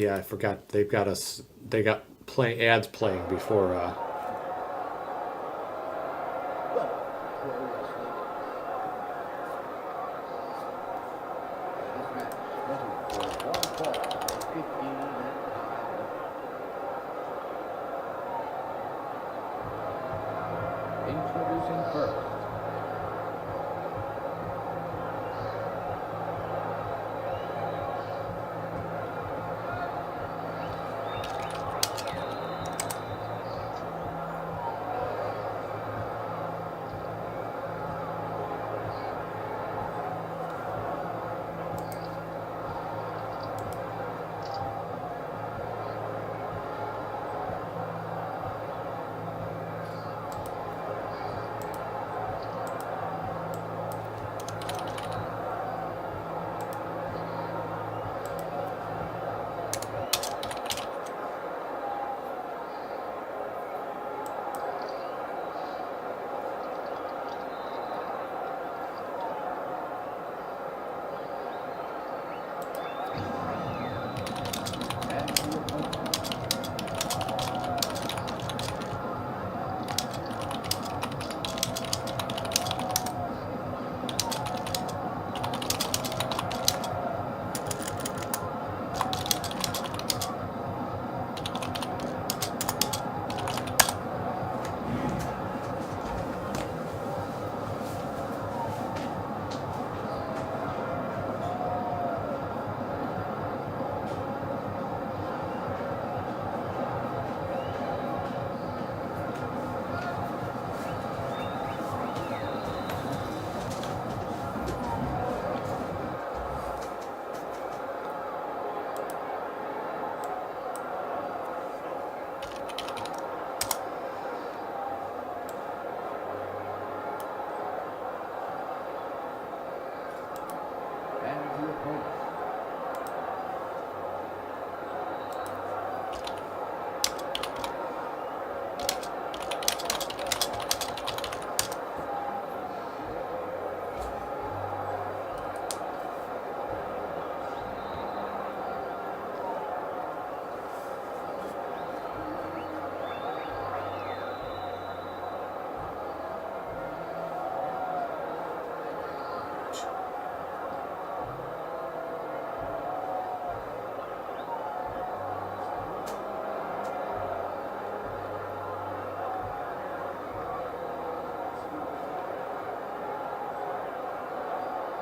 Yeah, I forgot. They've got us. They got play ads playing before. Introducing first, and the opponent.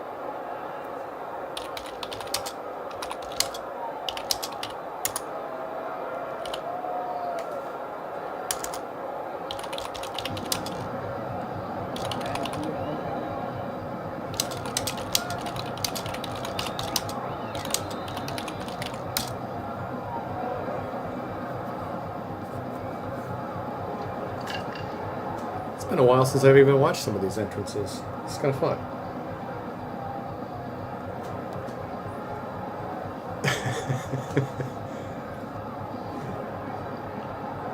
And the opponent. And the opponent. It's been a while since I've even watched some of these entrances. It's kind of fun.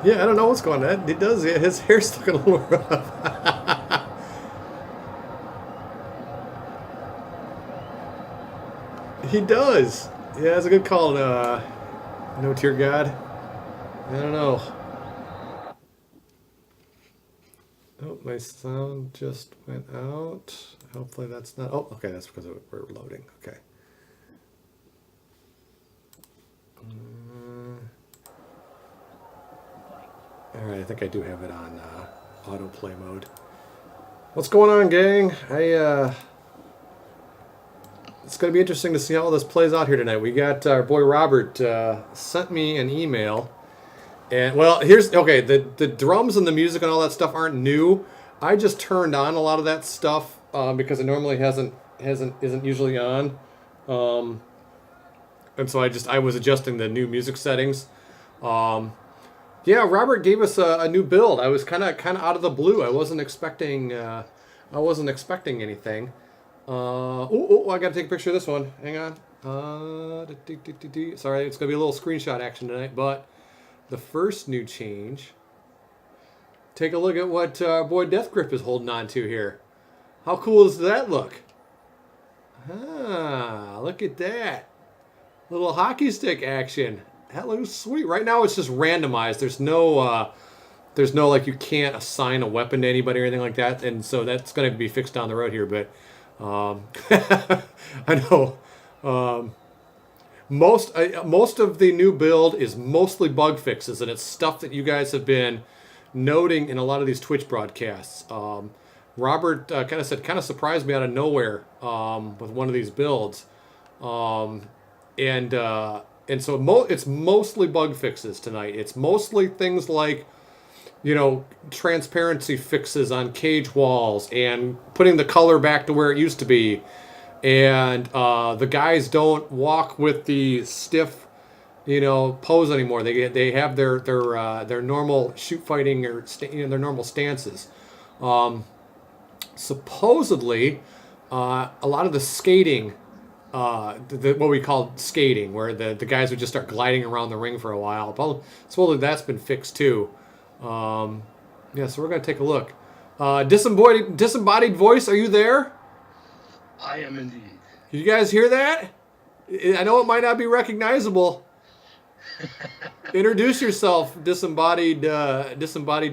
Yeah, I don't know what's going on. It does. Yeah, his hair's looking a little rough. He does. Yeah, that's a good call. No Tear God. I don't know. Oh, my sound just went out. Hopefully that's not. Oh, okay, that's because we're loading. Okay. All right, I think I do have it on autoplay mode. What's going on, gang? It's going to be interesting to see how all this plays out here tonight. We got our boy Robert sent me an email, and well, here's okay. The drums and the music and all that stuff aren't new. I just turned on a lot of that stuff because it normally isn't usually on, and so I was adjusting the new music settings. Yeah, Robert gave us a new build. I was kind of out of the blue. I wasn't expecting anything. I gotta take a picture of this one. Hang on. Sorry, it's gonna be a little screenshot action tonight. But the first new change. Take a look at what boy Death Grip is holding on to here. How cool does that look? Ah, look at that. Little hockey stick action. Hello, sweet. Right now it's just randomized. There's no like you can't assign a weapon to anybody or anything like that, and so that's going to be fixed down the road here. But I know most of the new build is mostly bug fixes, and it's stuff that you guys have been noting in a lot of these Twitch broadcasts. Robert kind of surprised me out of nowhere with one of these builds, and so it's mostly bug fixes tonight. It's mostly things like transparency fixes on cage walls and putting the color back to where it used to be, and the guys don't walk with the stiff pose anymore. They have their normal shoot fighting or their normal stances. Supposedly, a lot of the skating, what we call skating, where the guys would just start gliding around the ring for a while. Supposedly that's been fixed too. Yeah, so we're gonna take a look. Disembodied voice, are you there? I am indeed. Can you guys hear that? I know it might not be recognizable. Introduce yourself, disembodied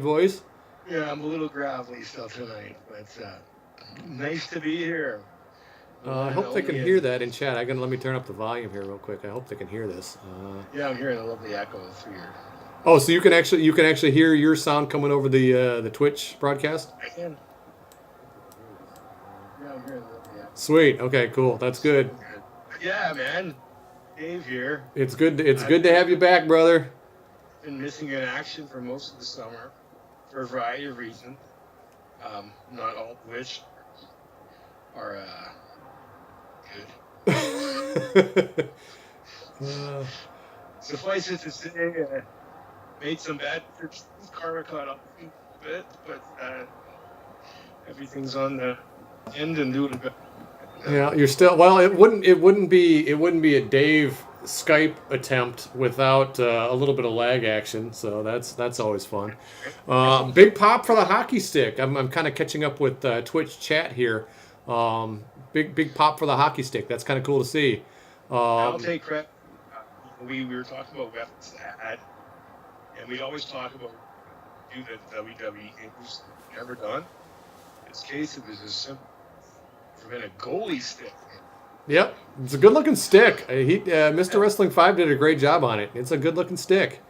voice. Yeah, I'm a little gravelly still tonight, but nice to be here. I hope they can hear that in chat. Let me turn up the volume here real quick. I hope they can hear this. Yeah, I'm hearing a lovely echo through here. Oh, so you can actually hear your sound coming over the Twitch broadcast? I can. Yeah, I'm hearing a lovely echo. Sweet. Okay, cool. That's good. Yeah, man. Dave here. It's good to have you back, brother. Been missing in action for most of the summer for a variety of reasons. Not all of which are good. Suffice it to say, made some bad trips. Karma caught up a bit, but everything's on the end and doing better. Yeah, you're still. Well, it wouldn't be a Dave Skype attempt without a little bit of lag action. So that's always fun. Big pop for the hockey stick. I'm kind of catching up with Twitch chat here. Big pop for the hockey stick. That's kind of cool to see. I'll take credit. We were talking about weapons and we always talk about do the WWE games never done. In this case, it was as simple as a goalie stick. Yep, it's a good looking stick. Mr. Wrestling 5 did a great job on it. It's a good looking stick.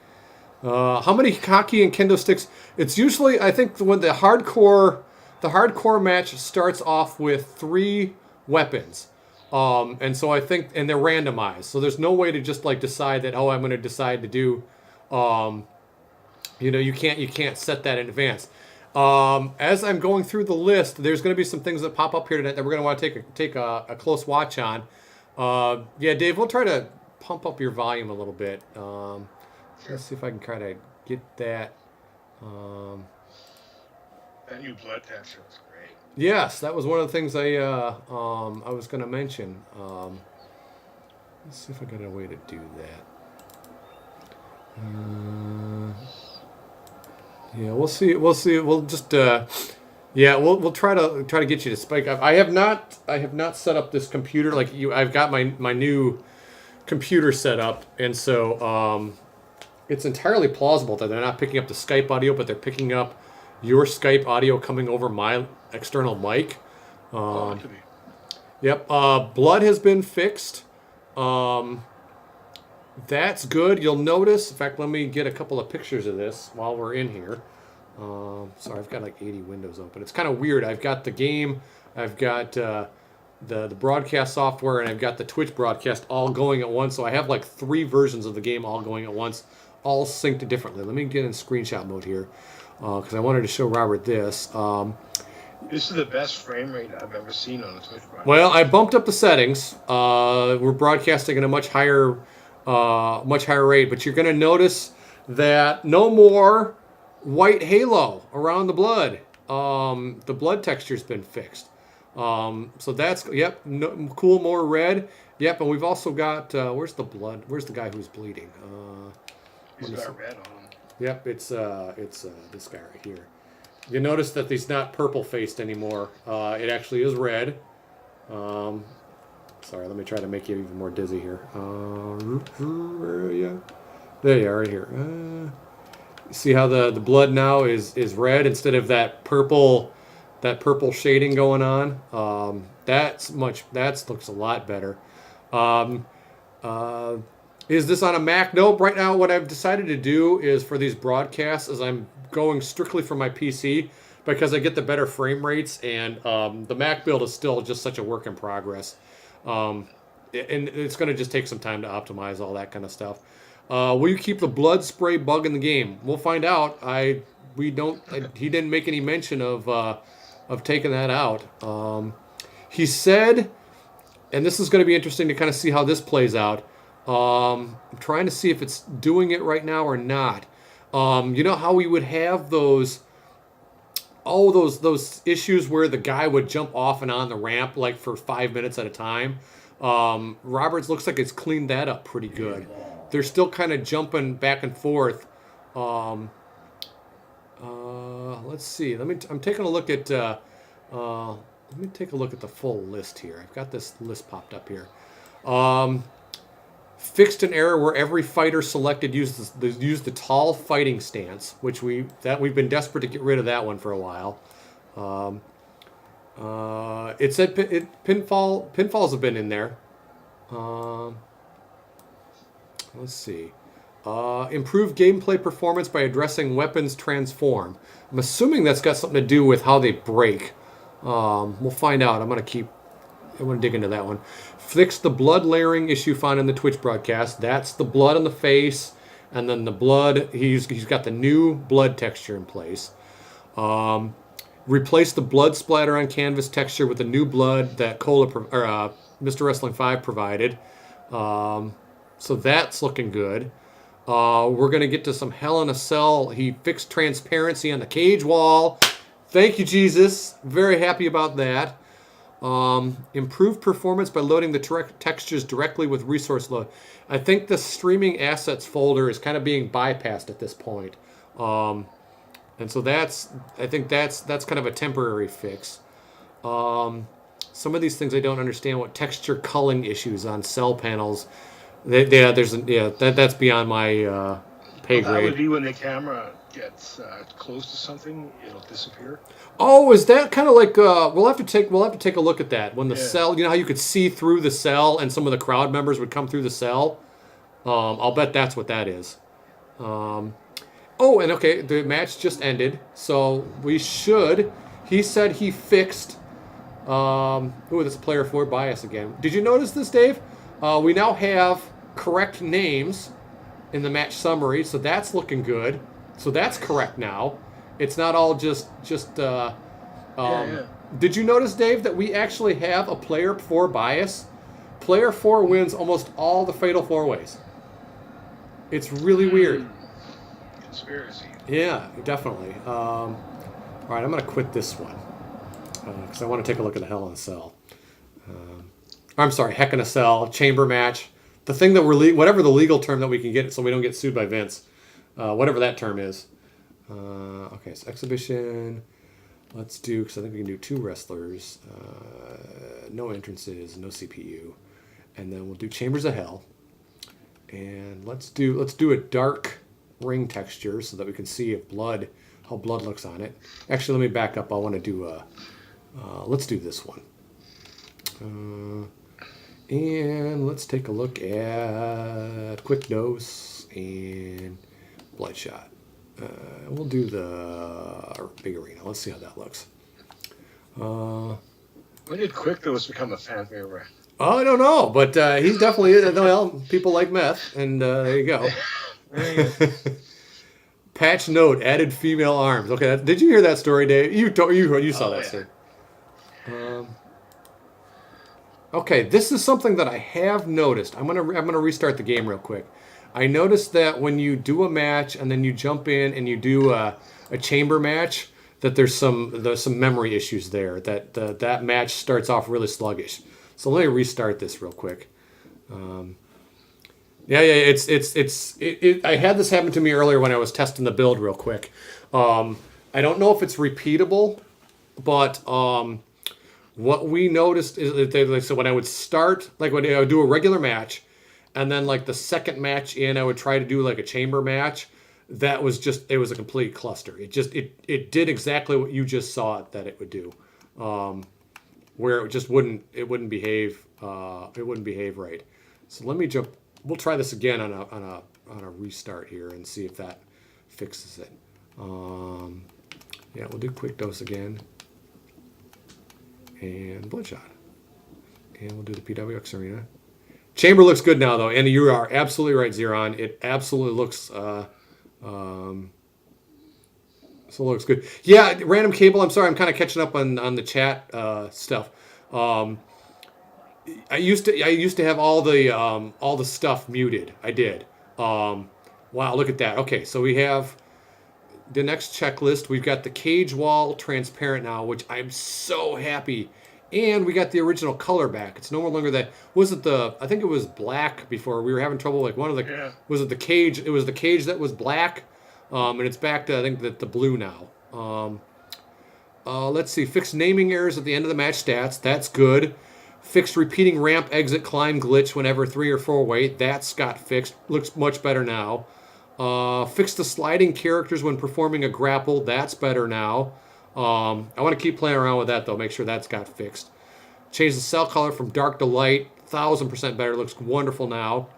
How many hockey and kendo sticks? It's usually, I think, when the hardcore match starts off with 3 weapons. And so I think, and they're randomized. So there's no way to just like decide that, I'm going to decide to do, you can't set that in advance. As I'm going through the list, there's going to be some things that pop up here tonight that we're going to want to take a close watch on. Yeah, Dave, we'll try to pump up your volume a little bit. Let's see if I can try to get that. That new blood tester was great. Yes, that was one of the things I was going to mention. Let's see if I got a way to do that. Yeah, we'll see. We'll just we'll try to get you to spike up. I have not set up this computer like you. I've got my new computer set up, and so it's entirely plausible that they're not picking up the Skype audio, but they're picking up your Skype audio coming over my external mic. Yep. Blood has been fixed. That's good. You'll notice, in fact, let me get a couple of pictures of this while we're in here. Sorry, I've got like 80 windows open. It's kind of weird. I've got the game, I've got the broadcast software, and I've got the Twitch broadcast all going at once. So I have like 3 versions of the game all going at once, all synced differently. Let me get in screenshot mode here because I wanted to show Robert this. This is the best frame rate I've ever seen on a Twitch broadcast. Well, I bumped up the settings. We're broadcasting at a much higher rate, but you're going to notice that no more white halo around the blood. The blood texture's been fixed. So that's, cool, more red. Yep, and we've also got, where's the blood? Where's the guy who's bleeding? He's got red on him. Yep, it's this guy right here. You notice that he's not purple-faced anymore. It actually is red. Sorry, let me try to make you even more dizzy here. Where are you? There you are, right here. See how the blood now is red instead of that purple shading going on. That looks a lot better. Um, uh, is this on a Mac? Nope. Right now, what I've decided to do is for these broadcasts is I'm going strictly from my PC because I get the better frame rates, and the Mac build is still just such a work in progress. Um, and it's going to just take some time to optimize all that kind of stuff. Will you keep the blood spray bug in the game? We'll find out. He didn't make any mention of taking that out. He said, and this is going to be interesting to kind of see how this plays out. I'm trying to see if it's doing it right now or not. You know how we would have those issues where the guy would jump off and on the ramp like for 5 minutes at a time. Roberts looks like it's cleaned that up pretty good. They're still kind of jumping back and forth. Let's see. I'm taking a look at. Let me take a look at the full list here. I've got this list popped up here. Fixed an error where every fighter selected used the tall fighting stance, which we've been desperate to get rid of that one for a while. It said pinfalls have been in there. Let's see. Improved gameplay performance by addressing weapons transform. I'm assuming that's got something to do with how they break. We'll find out. I'm going to dig into that one. Fix the blood layering issue found in the Twitch broadcast. That's the blood on the face, and then the blood. He's got the new blood texture in place. Replace the blood splatter on canvas texture with the new blood that Mr. Wrestling 5 provided. So that's looking good. We're going to get to some Hell in a Cell. He fixed transparency on the cage wall. Thank you, Jesus. Very happy about that. Improved performance by loading the textures directly with resource load. I think the streaming assets folder is kind of being bypassed at this point. And so I think that's kind of a temporary fix. Some of these things I don't understand. What texture culling issues on cell panels? That's beyond my pay grade. That would be when the camera gets close to something, it'll disappear. Oh, is that kind of like we'll have to take a look at that when the cell. You know how you could see through the cell and some of the crowd members would come through the cell. I'll bet that's what that is. And okay, the match just ended, so we should. He said he fixed. This player 4 bias again. Did you notice this, Dave? We now have correct names in the match summary, so that's looking good. So that's correct now. It's not all just. Did you notice, Dave, that we actually have a player 4 bias? Player 4 wins almost all the Fatal 4-Ways. It's really weird. Conspiracy. Yeah, definitely. All right, I'm going to quit this one because I want to take a look at the Hell in a Cell. I'm sorry, Heck in a Cell, chamber match. The thing that whatever the legal term that we can get so we don't get sued by Vince. Whatever that term is. Okay, so exhibition. Let's do, because I think we can do 2 wrestlers. No entrances, no CPU. And then we'll do Chambers of Hell. And let's do a dark ring texture so that we can see how blood looks on it. Actually, let me back up. I want to do let's do this one. And let's take a look at Quick Dose and Bloodshot. We'll do the big arena. Let's see how that looks. When did Quick Dose become a fan favorite? Oh, I don't know, but he's definitely, people like meth, and there you go. Patch note, added female arms. Okay, did you hear that story, Dave? You saw that story. Okay, this is something that I have noticed. I'm gonna restart the game real quick. I noticed that when you do a match and then you jump in and you do a chamber match, that there's some memory issues there. That match starts off really sluggish. So let me restart this real quick. I had this happen to me earlier when I was testing the build real quick. I don't know if it's repeatable, but what we noticed is that so when I would start, like when I would do a regular match, and then like the second match in, I would try to do like a chamber match. That was just it was a complete cluster. It did exactly what you just saw it that it would do, where it wouldn't behave right. So let me jump. We'll try this again on a restart here and see if that fixes it. Yeah, we'll do quick dose again and bloodshot, and we'll do the PWX arena. Chamber looks good now though, and you are absolutely right, Zeron. It absolutely looks. So it looks good. Yeah, random cable. I'm sorry, I'm kind of catching up on the chat stuff. I used to have all the stuff muted. I did. Wow, look at that. Okay, so we have the next checklist. We've got the cage wall transparent now, which I'm so happy. And we got the original color back. It's no longer that. I think it was black before. We were having trouble. Like one of the. Yeah. Was it the cage? It was the cage that was black. And it's back to, I think, the blue now. Let's see. Fixed naming errors at the end of the match stats. That's good. Fixed repeating ramp exit climb glitch whenever 3 or 4 wait. That's got fixed. Looks much better now. Fixed the sliding characters when performing a grapple. That's better now. I want to keep playing around with that, though. Make sure that's got fixed. Change the cell color from dark to light. 1000% better. Looks wonderful now.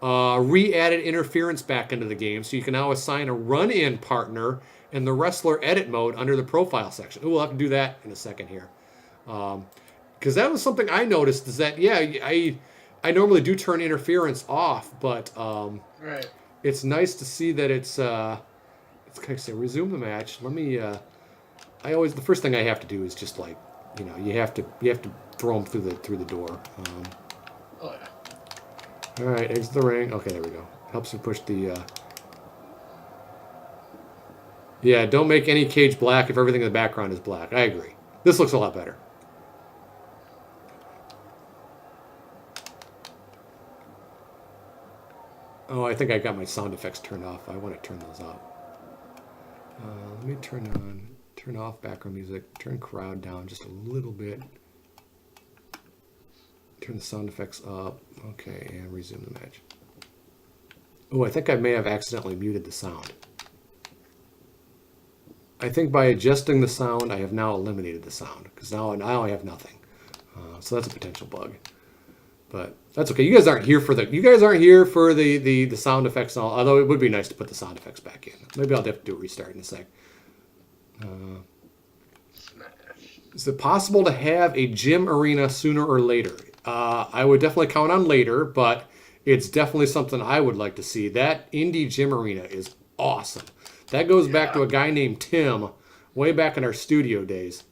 Re-added interference back into the game, so you can now assign a run-in partner in the wrestler edit mode under the profile section. We'll have to do that in a second here. Because that was something I noticed is that, yeah, I normally do turn interference off, but Right. it's nice to see that it's kind of say, resume the match. Let me, the first thing I have to do is just like, you have to throw them through the door. Oh, yeah. All right, exit the ring. Okay, there we go. Helps you push the... Yeah, don't make any cage black if everything in the background is black. I agree. This looks a lot better. Oh, I think I got my sound effects turned off. I want to turn those up. Let me turn off background music, turn crowd down just a little bit. Turn the sound effects up. Okay, and resume the match. Oh, I think I may have accidentally muted the sound. I think by adjusting the sound, I have now eliminated the sound because now I have nothing. So that's a potential bug, but that's okay. You guys aren't here for the sound effects and all. Although it would be nice to put the sound effects back in. Maybe I'll have to do a restart in a sec. Is it possible to have a gym arena sooner or later? I would definitely count on later, but it's definitely something I would like to see. That indie gym arena is awesome. That goes back to a guy named Tim, way back in our studio days,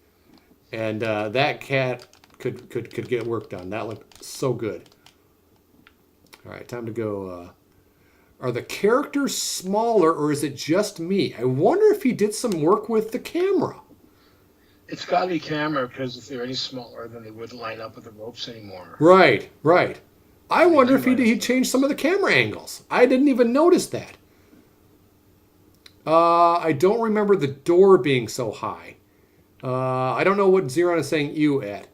and that cat could get work done. That looked so good. All right, time to go. Are the characters smaller, or is it just me? I wonder if he did some work with the camera. It's got to be camera because if they're any smaller, then they wouldn't line up with the ropes anymore. Right. I wonder if he changed some of the camera angles. I didn't even notice that. I don't remember the door being so high. I don't know what Zeron is saying you at.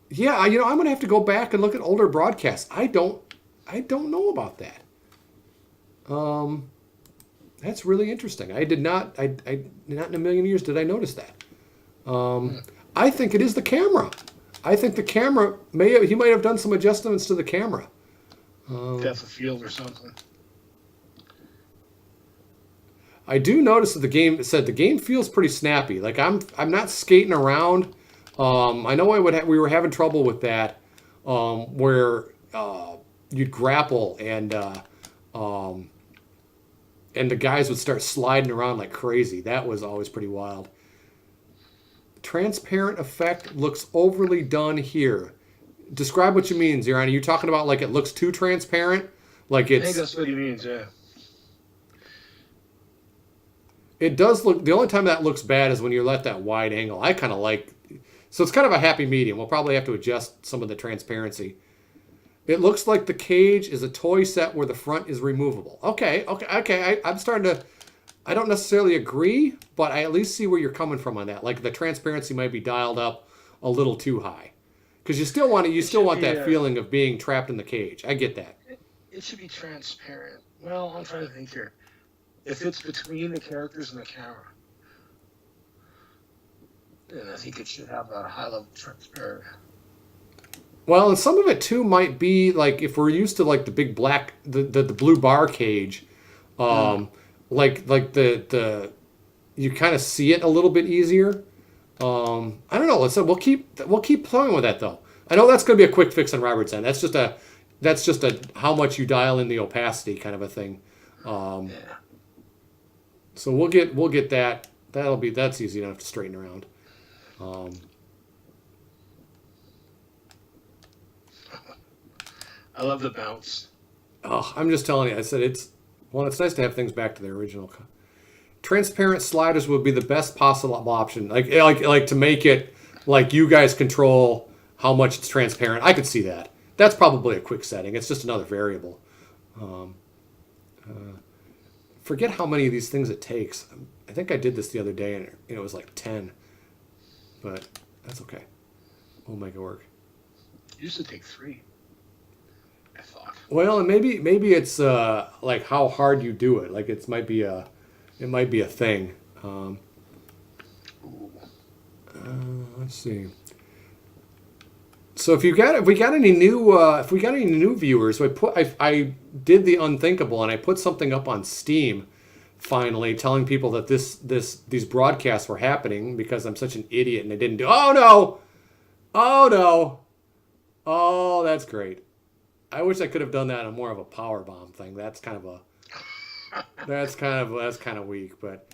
Yeah, I'm going to have to go back and look at older broadcasts. I don't know about that. That's really interesting. I did not in a million years did I notice that. I think it is the camera. I think the camera he might have done some adjustments to the camera. Depth of field or something. I do notice that the game feels pretty snappy. Like I'm not skating around. I know we were having trouble with that, where you'd grapple and the guys would start sliding around like crazy. That was always pretty wild. Transparent effect looks overly done here. Describe what you mean, Zeron. Are you talking about like it looks too transparent? Like I think that's what he means, yeah. It does look... The only time that looks bad is when you let that wide angle. I kind of like... So it's kind of a happy medium. We'll probably have to adjust some of the transparency. It looks like the cage is a toy set where the front is removable. Okay. I'm starting to... I don't necessarily agree, but I at least see where you're coming from on that. Like the transparency might be dialed up a little too high. Because you still want It should be that feeling of being trapped in the cage. I get that. it should be transparent. Well, I'm trying to think here. If it's between the characters and the camera, then I think it should have that high level transparent. Well, and some of it too might be like if we're used to like the big black the blue bar cage, like the you kind of see it a little bit easier. I don't know. We'll keep playing with that though. I know that's going to be a quick fix on Robert's end. That's just a how much you dial in the opacity kind of a thing. Yeah. So we'll get that. That's easy enough to straighten around. I love the bounce. Oh, I'm just telling you. I said it's nice to have things back to their original. Transparent sliders would be the best possible option. Like to make it like you guys control how much it's transparent. I could see that. That's probably a quick setting. It's just another variable. Forget how many of these things it takes. I think I did this the other day and it was like 10. But that's okay. We'll make it work. It used to take 3. I thought. Well, and maybe it's like how hard you do it. Like it might be a thing. Let's see. So if we got any new viewers, so I did the unthinkable and I put something up on Steam. Finally, telling people that these broadcasts were happening because I'm such an idiot and I didn't do. Oh no! Oh, that's great. I wish I could have done that on more of a power bomb thing. That's kind of weak, but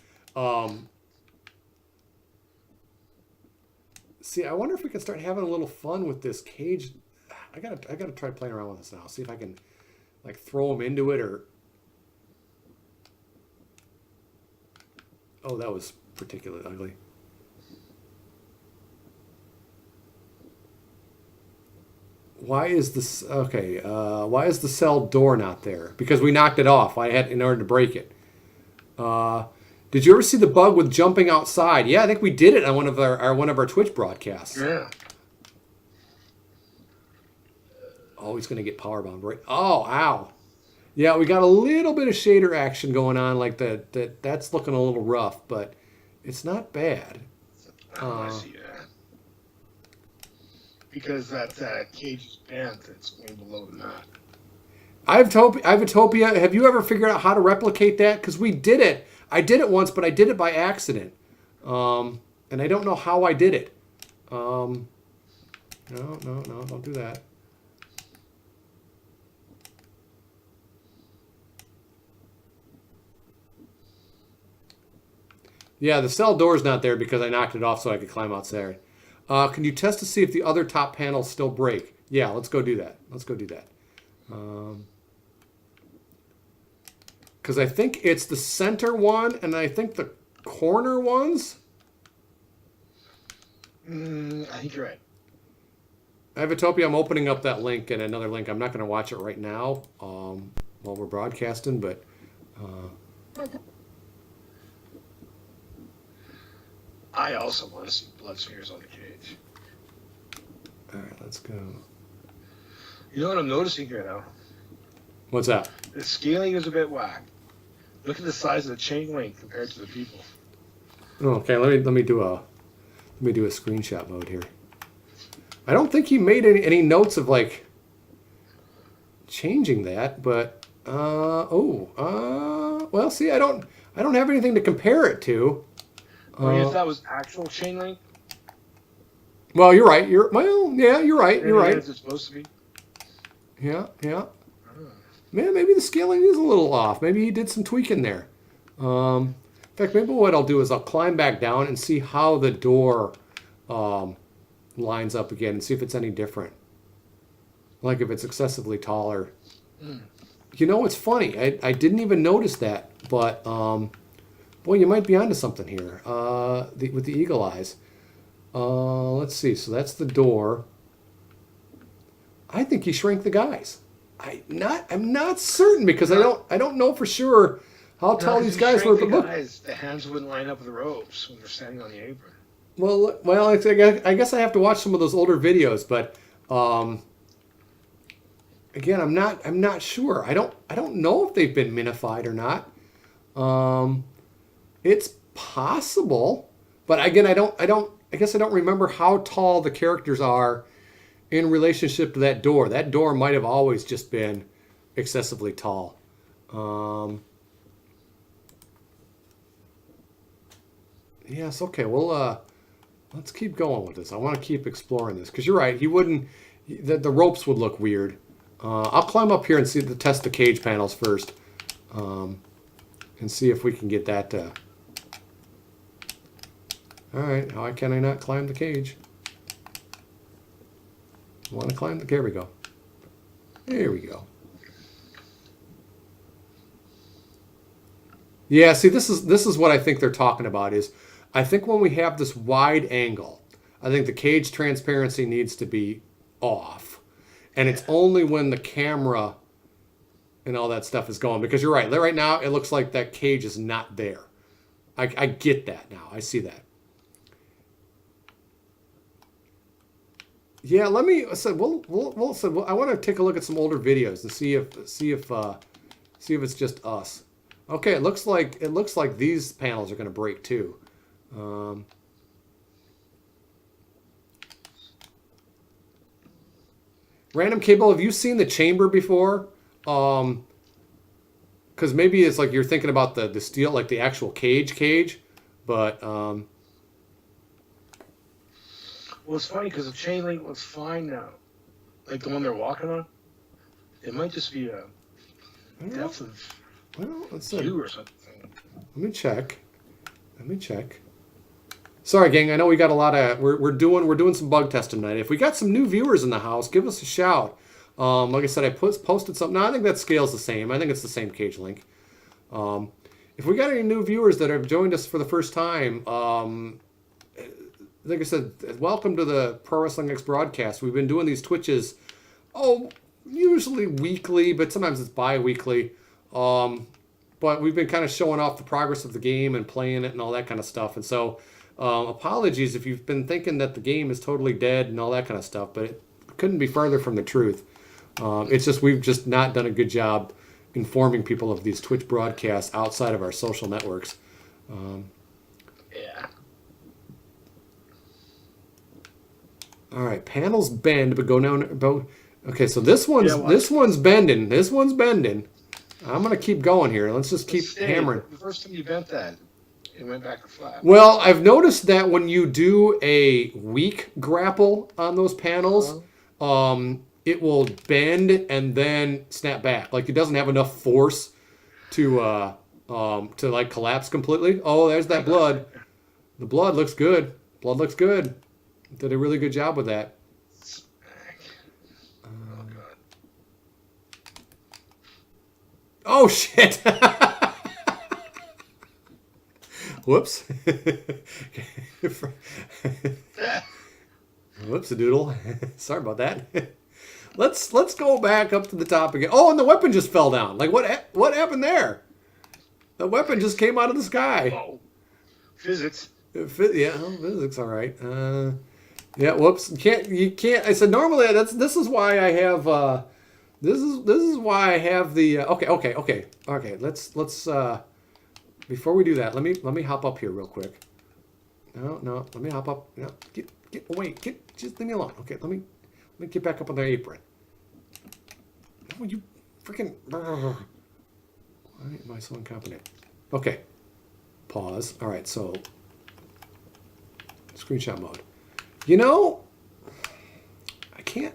see, I wonder if we can start having a little fun with this cage. I gotta try playing around with this now. See if I can like throw them into it or. Oh, that was particularly ugly. Why is this okay? Why is the cell door not there? Because we knocked it off. I had in order to break it. Did you ever see the bug with jumping outside? Yeah, I think we did it on one of our Twitch broadcasts. Yeah. Oh, he's gonna get power bombed, right? Oh, ow. Yeah, we got a little bit of shader action going on, like that's looking a little rough, but it's not bad. I see that. Because that cage is bent, it's going below the knot. Ivatopia, have you ever figured out how to replicate that? Because we did it. I did it once, but I did it by accident. And I don't know how I did it. No, don't do that. Yeah, the cell door's not there because I knocked it off so I could climb outside. Can you test to see if the other top panels still break? Yeah, let's go do that. Because I think it's the center one and I think the corner ones. I think you're right. Ivatopia, I'm opening up that link and another link. I'm not going to watch it right now while we're broadcasting, but... I also want to see blood smears on the cage. All right, let's go. You know what I'm noticing here now? What's that? The scaling is a bit whack. Look at the size of the chain link compared to the people. Okay, let me do a screenshot mode here. I don't think he made any notes of like changing that, but well, see, I don't have anything to compare it to. If that was actual chain link. Well, you're right. You're right. You're right. Is it supposed to be? Yeah. Man, maybe the scaling is a little off. Maybe he did some tweaking there. In fact, maybe what I'll do is I'll climb back down and see how the door lines up again and see if it's any different. Like if it's excessively taller. You know, it's funny. I didn't even notice that, but boy, you might be onto something here with the eagle eyes. Let's see. So that's the door. I think he shrank the guys. I'm not certain because I don't know for sure how tall these guys were. But look, the hands wouldn't line up with the ropes when they're standing on the apron. I guess I have to watch some of those older videos, but again, I'm not sure. I don't know if they've been minified or not. It's possible, but again, I guess I don't remember how tall the characters are in relationship to that door. That door might have always just been excessively tall. Yes, okay. Well, let's keep going with this. I want to keep exploring this because you're right. He wouldn't. The ropes would look weird. I'll climb up here and test the cage panels first, and see if we can get that. All right. Why can I not climb the cage? I want to climb the. There we go. There we go. Yeah. See, this is what I think they're talking about. Is I think when we have this wide angle, I think the cage transparency needs to be off. And it's only when the camera and all that stuff is going. Because you're right. Right now, it looks like that cage is not there. I get that now. I see that. Yeah, let me. So I want to take a look at some older videos and see if it's just us. Okay, it looks like these panels are going to break too. Random Cable, have you seen the chamber before? Because maybe it's like you're thinking about the steel, like the actual cage, but Well, it's funny because the chain link looks fine now. Like the one they're walking on. It might just be a depth of let's see. view or something. Let me check. Sorry, gang. I know we got a lot of we're doing some bug testing tonight. If we got some new viewers in the house, give us a shout. Like I said, I posted something. No, I think that scale's the same. I think it's the same cage link. If we got any new viewers that have joined us for the first time, like I said, welcome to the Pro Wrestling X broadcast. We've been doing these Twitches, usually weekly, but sometimes it's bi-weekly. But we've been kind of showing off the progress of the game and playing it and all that kind of stuff. And so apologies if you've been thinking that the game is totally dead and all that kind of stuff, but it couldn't be further from the truth. It's just we've just not done a good job informing people of these Twitch broadcasts outside of our social networks. Yeah. All right, panels bend, but go down. Okay, so this one's bending. This one's bending. I'm gonna keep going here. Let's just keep hammering. The first time you bent that, it went back to flat. Well, I've noticed that when you do a weak grapple on those panels, it will bend and then snap back. Like it doesn't have enough force to like collapse completely. Oh, there's that blood. The blood looks good. Blood looks good. Did a really good job with that. Oh god. Oh shit. Whoops. Whoops a doodle. Sorry about that. Let's go back up to the top again. Oh, and the weapon just fell down. Like what happened there? The weapon just came out of the sky. Oh. Physics. Physics, all right. Yeah, whoops. You can't. I said normally this is why I have this is why I have the okay. Let's before we do that, let me hop up here real quick. No, let me hop up. No, get away. Just leave me alone. Okay, let me get back up on the apron. No, you freaking. Why am I so incompetent? Okay. Pause. All right, so screenshot mode. You know,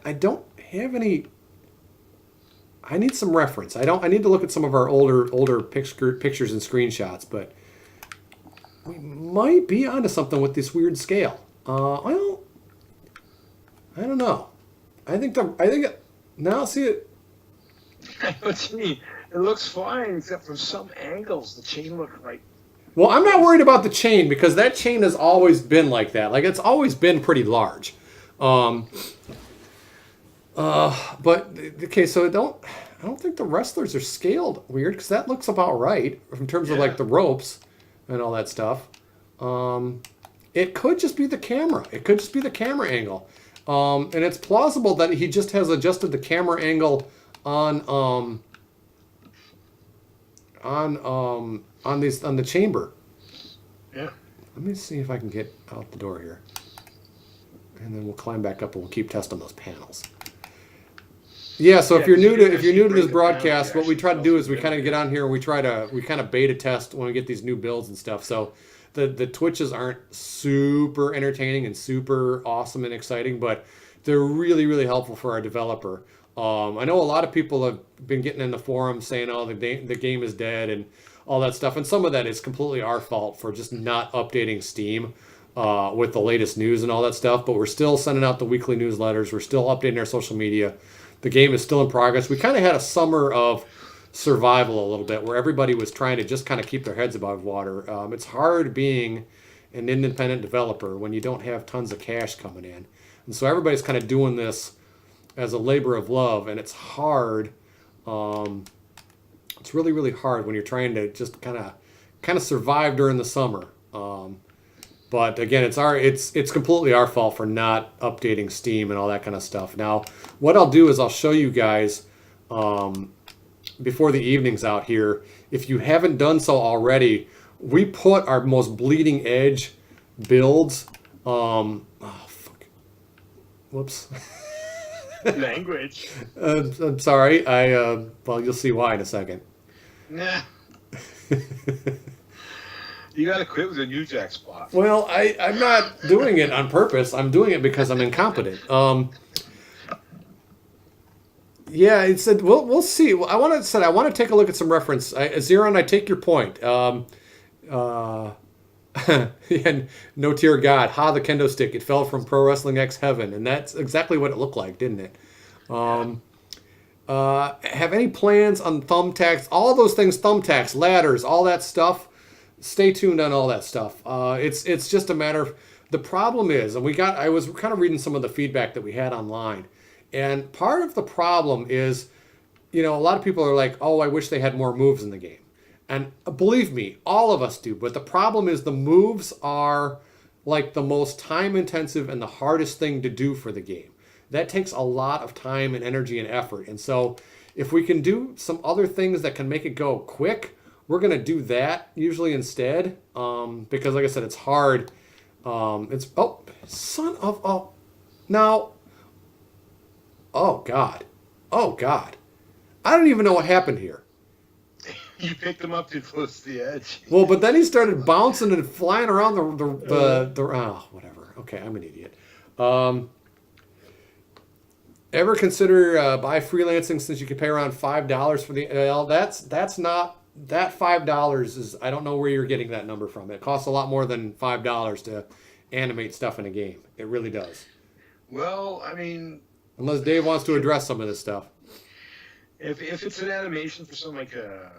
I don't have any. I need some reference. I need to look at some of our older pictures and screenshots, but we might be onto something with this weird scale. Well, I don't know. Now see it. What you mean? It looks fine, except from some angles, the chain looks like. Well, I'm not worried about the chain because that chain has always been like that. Like it's always been pretty large. But okay, so I don't think the wrestlers are scaled weird because that looks about right in terms of like the ropes and all that stuff. It could just be the camera. It could just be the camera angle. And it's plausible that he just has adjusted the camera angle on on the chamber. Yeah. Let me see if I can get out the door here. And then we'll climb back up and we'll keep testing those panels. Yeah, so if you're new to this broadcast, what we try to do is we kind of get on here and we kind of beta test when we get these new builds and stuff. So the Twitches aren't super entertaining and super awesome and exciting, but they're really, really helpful for our developer. I know a lot of people have been getting in the forum saying, "Oh, the game is dead" and all that stuff, and some of that is completely our fault for just not updating Steam with the latest news and all that stuff. But we're still sending out the weekly newsletters. We're still updating our social media. The game is still in progress. We kind of had a summer of survival a little bit where everybody was trying to just kind of keep their heads above water. It's hard being an independent developer when you don't have tons of cash coming in. And so everybody's kind of doing this as a labor of love, and it's hard. It's really, really hard when you're trying to just kind of survive during the summer. But again, it's completely our fault for not updating Steam and all that kind of stuff. Now, what I'll do is I'll show you guys before the evening's out here. If you haven't done so already, we put our most bleeding edge builds. Oh fuck! Whoops. Language. I'm sorry. Well, you'll see why in a second. Nah. You gotta quit with the New Jack spot. Well, I'm not doing it on purpose. I'm doing it because I'm incompetent. Yeah, it said we'll see. I want to take a look at some reference. Zeron, I take your point. And no tear God, ha, the kendo stick. It fell from Pro Wrestling X Heaven, and that's exactly what it looked like, didn't it? Have any plans on thumbtacks? All those things, thumbtacks, ladders, all that stuff. Stay tuned on all that stuff. It's just a matter of the problem is, and I was kind of reading some of the feedback that we had online, and part of the problem is, a lot of people are like, oh, I wish they had more moves in the game. And believe me, all of us do. But the problem is the moves are like the most time intensive and the hardest thing to do for the game. That takes a lot of time and energy and effort. And so if we can do some other things that can make it go quick, we're going to do that usually instead. Because like I said, it's hard. Now. Oh, God. Oh, God. I don't even know what happened here. You picked him up too close to the edge. Well, but then he started bouncing and flying around whatever. Okay, I'm an idiot. Ever consider buy freelancing since you can pay around $5 for the? That's not that $5 is. I don't know where you're getting that number from. It costs a lot more than $5 to animate stuff in a game. It really does. Well, I mean, unless Dave wants to address some of this stuff. If it's an animation for something like a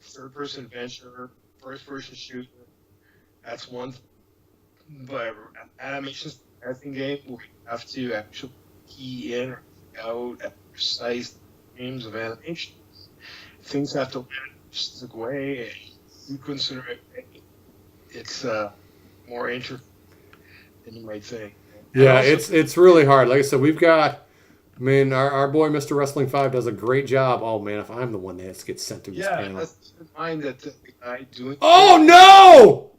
third-person adventure, first-person shooter, that's one. But animations, everything game, we have to actually key in or out at precise frames of animation. Things have to land a specific way, and sequence in a way. It's more intricate than you might think. Yeah, it's really hard. Like I said, we've got. I mean, our boy Mr. Wrestling 5 does a great job. Oh, man, if I'm the one that gets sent to this panel. Yeah, let's mind that the guy doing... Oh, no!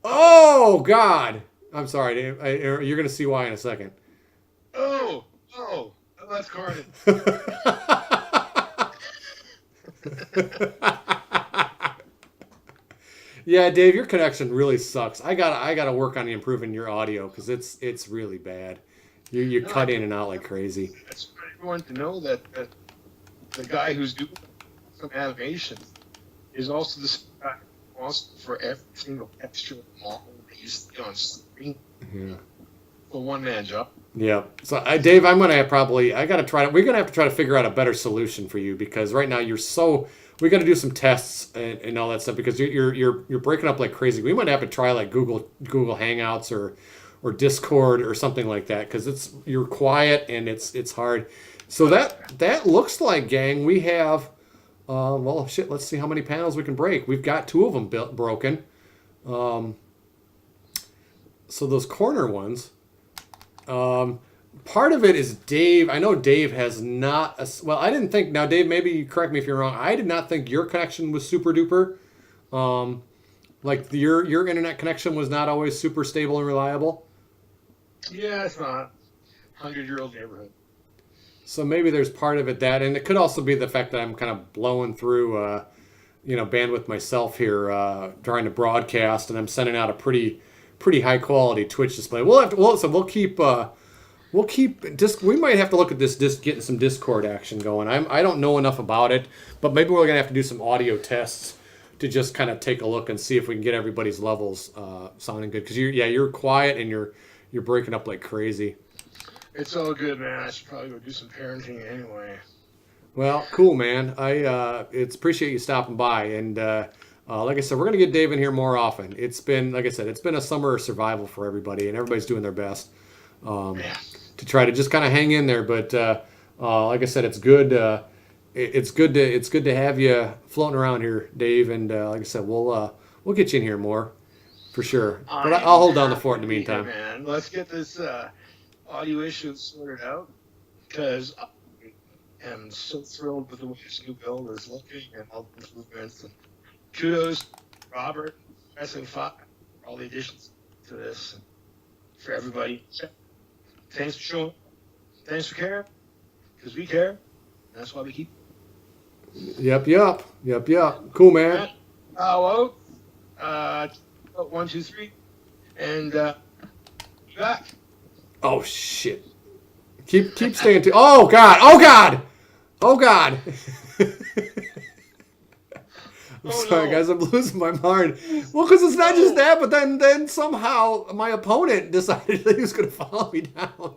Oh, God. I'm sorry, Dave. You're going to see why in a second. Oh, that's Carden. Yeah, Dave, your connection really sucks. I gotta work on improving your audio because it's really bad. You cut in and out like crazy. I just want everyone to know that the guy who's doing some animation is also the guy responsible for every single extra model that you see on screen. Yeah. A one-man job. Yeah. So, Dave, we're gonna have to try to figure out a better solution for you because right now we got to do some tests and all that stuff because you're breaking up like crazy. We might have to try like Google Hangouts or Discord or something like that because you're quiet and it's hard. So that looks like, gang, we have let's see how many panels we can break. We've got 2 of them broken. So those corner ones, part of it is Dave. I know Dave has not. Well, I didn't think. Now, Dave, maybe you correct me if you're wrong. I did not think your connection was super duper. Like your internet connection was not always super stable and reliable. Yeah, it's not 100-year-old neighborhood. So maybe there's part of it that, and it could also be the fact that I'm kind of blowing through, bandwidth myself here, trying to broadcast, and I'm sending out a pretty high quality Twitch display. We'll keep we might have to look at this getting some Discord action going. I don't know enough about it, but maybe we're gonna have to do some audio tests to just kind of take a look and see if we can get everybody's levels sounding good. Because you're quiet and you're breaking up like crazy. It's all good, man. I should probably go do some parenting anyway. Well, cool, man. It's appreciate you stopping by, and like I said, we're gonna get Dave in here more often. It's been, like I said, it's been a summer of survival for everybody, and everybody's doing their best to try to just kind of hang in there. But like I said, it's good. It's good to have you floating around here, Dave. And like I said, we'll get you in here more for sure. But I'll hold down the fort in the meantime. Man, let's get this audio issue sorted out, because I am so thrilled with the way this new build is looking and all the improvements. And kudos, Robert, Wrestling 5, for all the additions to this, and for everybody. Thanks for showing. Thanks for caring, because we care. And that's why we keep. Yep. Cool, man. Hello. 1, 2, 3, and back. Oh shit! Keep staying tuned. Oh god! I'm sorry, guys. I'm losing my mind. Well, because it's not just that, but then somehow my opponent decided that he was going to follow me down.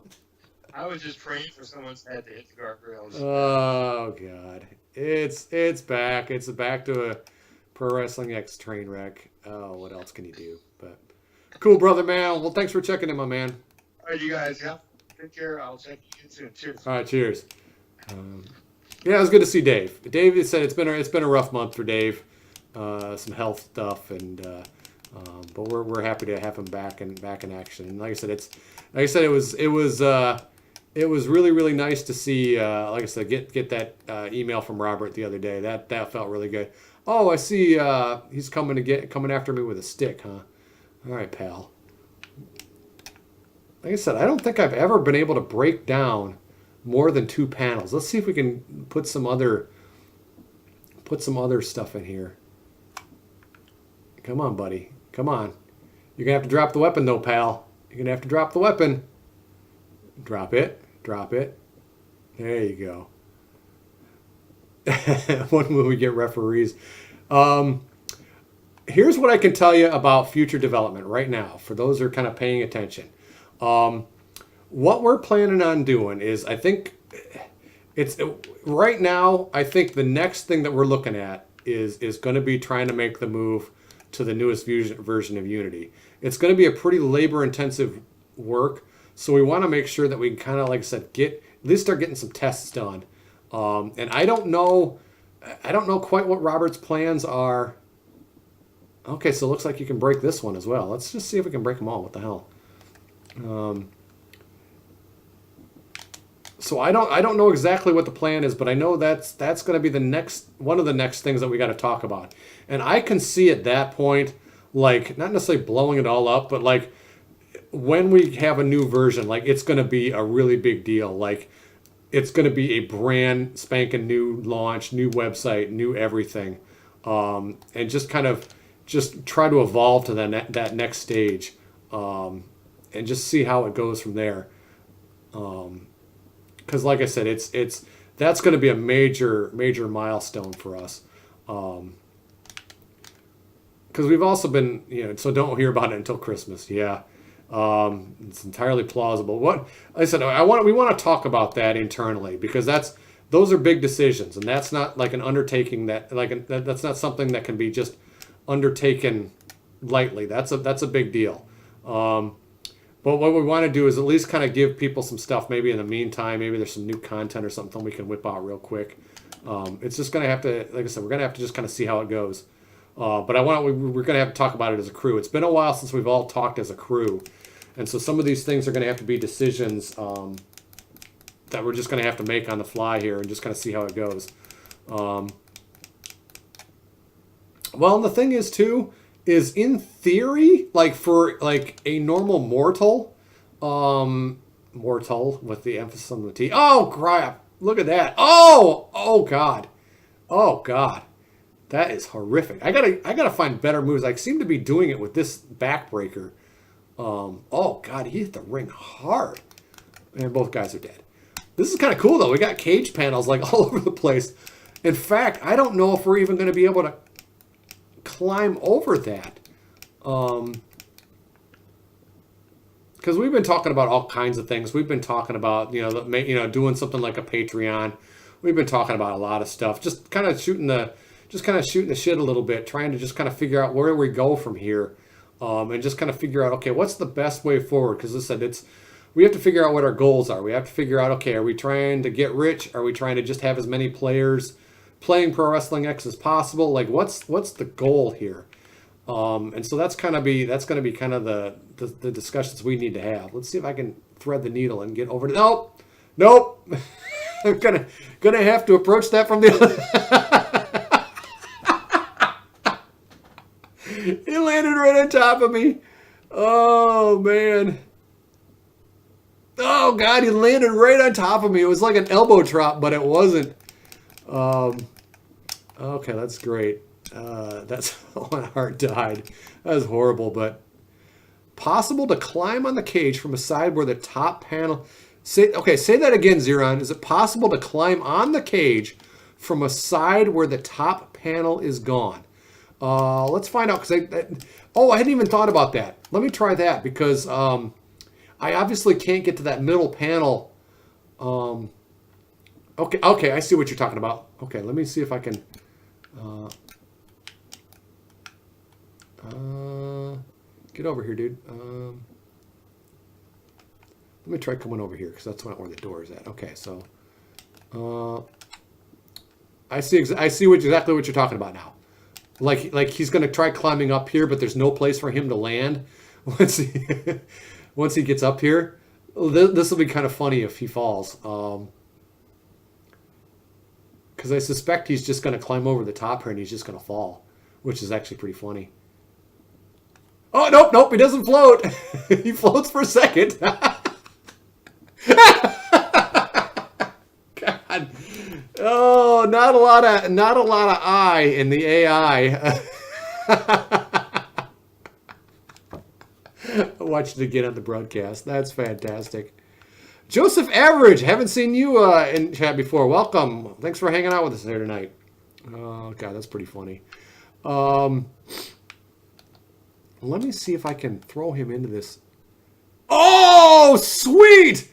I was just praying for someone's head to hit the guardrails. Oh god, it's back. It's back to a Pro Wrestling X train wreck. Oh, what else can you do? But cool, brother, man. Well, thanks for checking in, my man. All right, you guys. Yeah. Take care. I'll check you in soon. Cheers. All right, cheers. Yeah, it was good to see Dave. Dave said it's been a rough month for Dave. Some health stuff, and but we're happy to have him back in action. And like I said, it was really, really nice to see. Like I said, get that email from Robert the other day. That felt really good. Oh, I see. He's coming after me with a stick, huh? All right, pal. Like I said, I don't think I've ever been able to break down more than 2 panels. Let's see if we can put some other stuff in here. Come on, buddy. Come on. You're going to have to drop the weapon, though, pal. You're going to have to drop the weapon. Drop it. Drop it. There you go. When will we get referees? Here's what I can tell you about future development right now, for those who are kind of paying attention. What we're planning on doing is, I think right now, I think the next thing that we're looking at is going to be trying to make the move to the newest version of Unity. It's going to be a pretty labor-intensive work, so we want to make sure that we can kind of, like I said, at least start getting some tests done. And I don't know quite what Robert's plans are. Okay, so it looks like you can break this one as well. Let's just see if we can break them all. What the hell? So I don't know exactly what the plan is, but I know that's going to be one of the next things that we got to talk about. And I can see at that point, like, not necessarily blowing it all up, but like when we have a new version, like, it's going to be a really big deal. Like, it's going to be a brand spanking new launch, new website, new everything, and just kind of try to evolve to that next stage, and just see how it goes from there. Because like I said, that's going to be a major milestone for us. Because we've also been, so don't hear about it until Christmas. Yeah, it's entirely plausible. What I said, we want to talk about that internally, because those are big decisions, and that's not like an undertaking that's not something that can be just undertaken lightly. That's a big deal. But what we want to do is at least kind of give people some stuff. Maybe in the meantime, maybe there's some new content or something we can whip out real quick. It's just going to have to, like I said, we're going to have to just kind of see how it goes. But we're going to have to talk about it as a crew. It's been a while since we've all talked as a crew. And so some of these things are going to have to be decisions that we're just going to have to make on the fly here and just kind of see how it goes. Well, and the thing is, too, is in theory, like for like a normal mortal, mortal with the emphasis on the T. Oh, crap. Look at that. Oh, God. Oh, God. That is horrific. I gotta find better moves. I seem to be doing it with this backbreaker. Oh God, he hit the ring hard. And both guys are dead. This is kind of cool though. We got cage panels like all over the place. In fact, I don't know if we're even going to be able to climb over that. Because we've been talking about all kinds of things. We've been talking about doing something like a Patreon. We've been talking about a lot of stuff. Just kind of shooting the shit a little bit, trying to just kind of figure out where we go from here, and just kind of figure out, okay, what's the best way forward? Because as I said, we have to figure out what our goals are. We have to figure out, okay, are we trying to get rich? Are we trying to just have as many players playing Pro Wrestling X as possible? Like, what's the goal here? And so that's going to be kind of the discussions we need to have. Let's see if I can thread the needle and get over to. Nope. I'm gonna have to approach that from the other. He landed right on top of me. Oh man. Oh God, he landed right on top of me. It was like an elbow drop, but it wasn't. Okay, that's great. That's when Hart died. That was horrible, but possible to climb on the cage from a side where the top panel. Say that again, Zeron. Is it possible to climb on the cage from a side where the top panel is gone? Let's find out. I hadn't even thought about that. Let me try that because I obviously can't get to that middle panel. Okay, I see what you're talking about. Okay, let me see if I can. Get over here, dude. Let me try coming over here because that's not where the door is at. Okay, so I see exactly what you're talking about now. Like he's going to try climbing up here, but there's no place for him to land once he gets up here. This will be kind of funny if he falls. Because I suspect he's just going to climb over the top here and he's just going to fall, which is actually pretty funny. Oh, nope, he doesn't float. He floats for a second. God. Oh, not a lot of I in the AI. I watched it again on the broadcast. That's fantastic. Joseph Average, haven't seen you in chat before. Welcome. Thanks for hanging out with us here tonight. Oh, God, that's pretty funny. Let me see if I can throw him into this. Oh, sweet!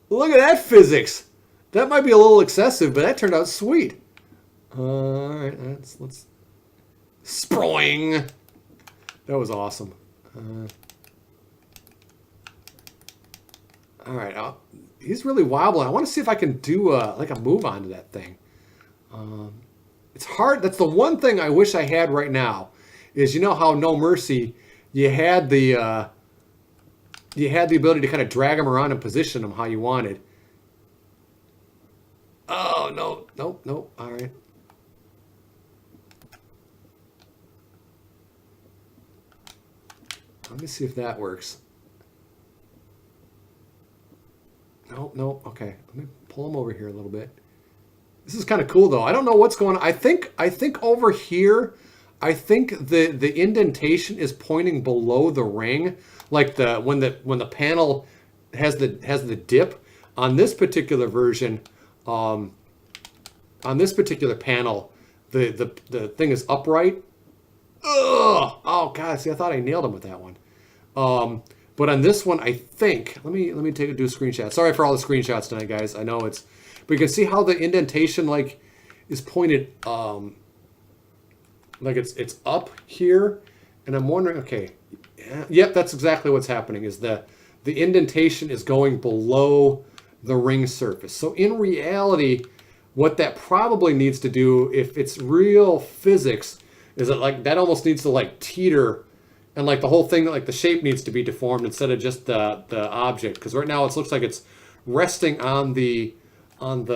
Look at that physics. That might be a little excessive, but that turned out sweet. All right, let's sproing. That was awesome. All right, he's really wobbling. I want to see if I can do like a move onto that thing. It's hard. That's the one thing I wish I had right now. Is how No Mercy, you had the ability to kind of drag him around and position him how you wanted. Oh no! All right. Let me see if that works. No. Okay, let me pull him over here a little bit. This is kind of cool though. I don't know what's going on. I think over here. I think the indentation is pointing below the ring, like when the panel has the dip. On this particular version, on this particular panel, the thing is upright. Ugh! Oh God! See, I thought I nailed him with that one. But on this one, I think let me do a screenshot. Sorry for all the screenshots tonight, guys. I know but you can see how the indentation is pointed. Like it's up here, and I'm wondering. Okay, yep, that's exactly what's happening. Is the indentation is going below the ring surface. So in reality, what that probably needs to do, if it's real physics, Is it like that almost needs to like teeter, and like the whole thing, like the shape needs to be deformed instead of just the object? Because right now it looks like it's resting on on the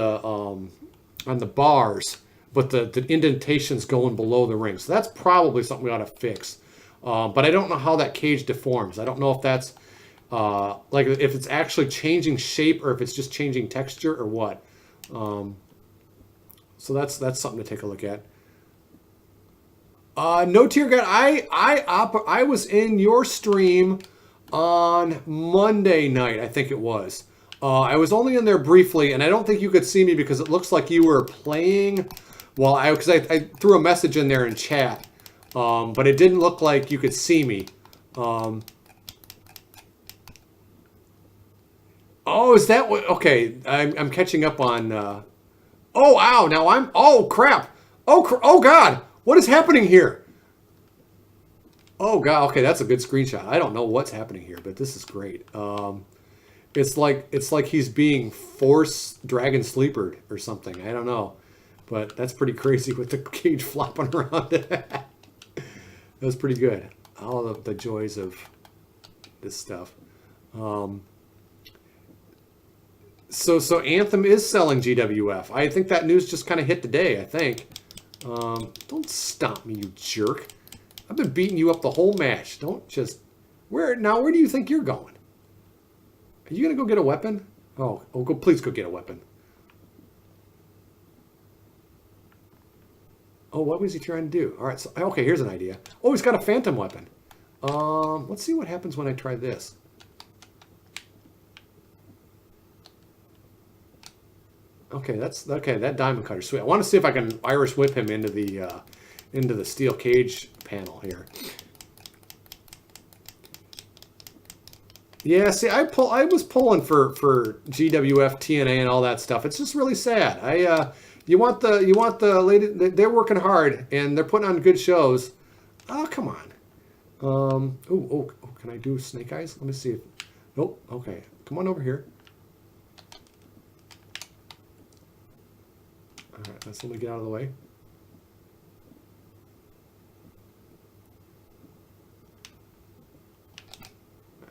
the bars, but the indentation's going below the ring. So that's probably something we ought to fix. But I don't know how that cage deforms. I don't know if that's like if it's actually changing shape or if it's just changing texture or what. So that's something to take a look at. No Tear God. I was in your stream on Monday night, I think it was. I was only in there briefly, and I don't think you could see me because it looks like you were playing. Well, because I threw a message in there in chat, but it didn't look like you could see me. Oh, is that what? Okay, I'm catching up on. Oh, wow! Now I'm. Oh, crap! Oh, God! What is happening here? Oh, God! Okay, that's a good screenshot. I don't know what's happening here, but this is great. It's like he's being force dragon sleepered or something. I don't know, but that's pretty crazy with the cage flopping around. That was pretty good. All of the joys of this stuff. So Anthem is selling GWF. I think that news just kind of hit today. I think. Don't stop me, you jerk! I've been beating you up the whole match. Don't just. Where do you think you're going? Are you gonna go get a weapon? Oh, please go get a weapon. Oh, what was he trying to do? All right, so okay, here's an idea. Oh, he's got a phantom weapon. Let's see what happens when I try this. Okay, that diamond cutter, sweet. I want to see if I can Irish whip him into the steel cage panel here. Yeah, see, I was pulling for GWF, TNA, and all that stuff. It's just really sad. You want the lady? They're working hard and they're putting on good shows. Oh, come on. Oh, can I do Snake Eyes? Let me see. Nope. Okay, come on over here. All right, let's let me get out of the way.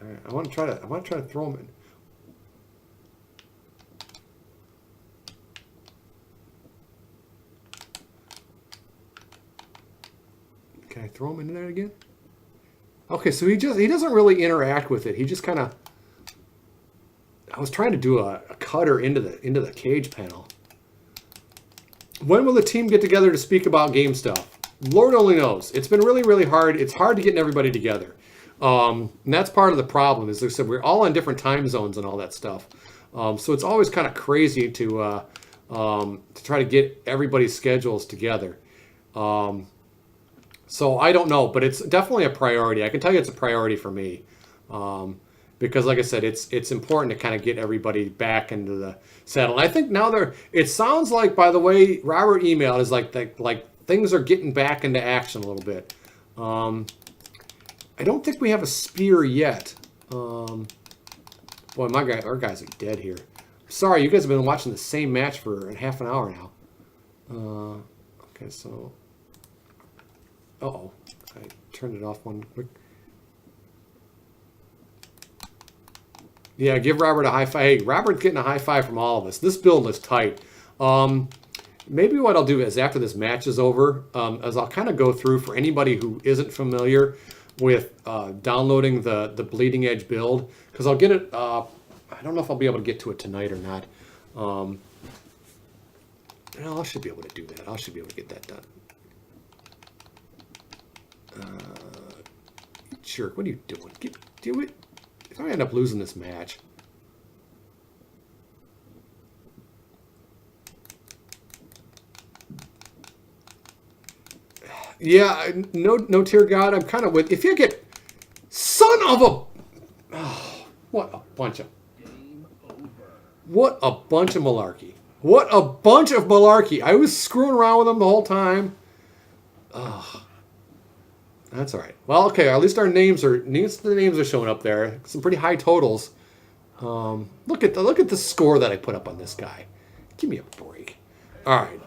All right, I want to try to throw him in. Can I throw him in there again? Okay, so he doesn't really interact with it. He just kind of. I was trying to do a cutter into the cage panel. When will the team get together to speak about game stuff? Lord only knows. It's been really, really hard. It's hard to get everybody together. And that's part of the problem. As I said, we're all on different time zones and all that stuff. So it's always kind of crazy to try to get everybody's schedules together. So I don't know, but it's definitely a priority. I can tell you it's a priority for me. Because like I said, it's important to kind of get everybody back into the saddle. And I think now it sounds like, by the way, Robert emailed is like things are getting back into action a little bit. I don't think we have a spear yet. Boy, our guys are dead here. Sorry, you guys have been watching the same match for half an hour now. Okay, so. Uh-oh. I turned it off one quick. Yeah, give Robert a high five. Hey, Robert's getting a high five from all of us. This build is tight. Maybe what I'll do is after this match is over, is I'll kind of go through for anybody who isn't familiar with downloading the Bleeding Edge build, because I'll get it. I don't know if I'll be able to get to it tonight or not. I should be able to do that. I should be able to get that done. Jerk, what are you doing? Do it. If I end up losing this match. Yeah, no Tear God. I'm kind of with. If you get son of a, what a bunch of malarkey. What a bunch of malarkey. I was screwing around with them the whole time. That's all right. Well, okay. At least the names are showing up there. Some pretty high totals. Look at the score that I put up on this guy. Give me a break. All right.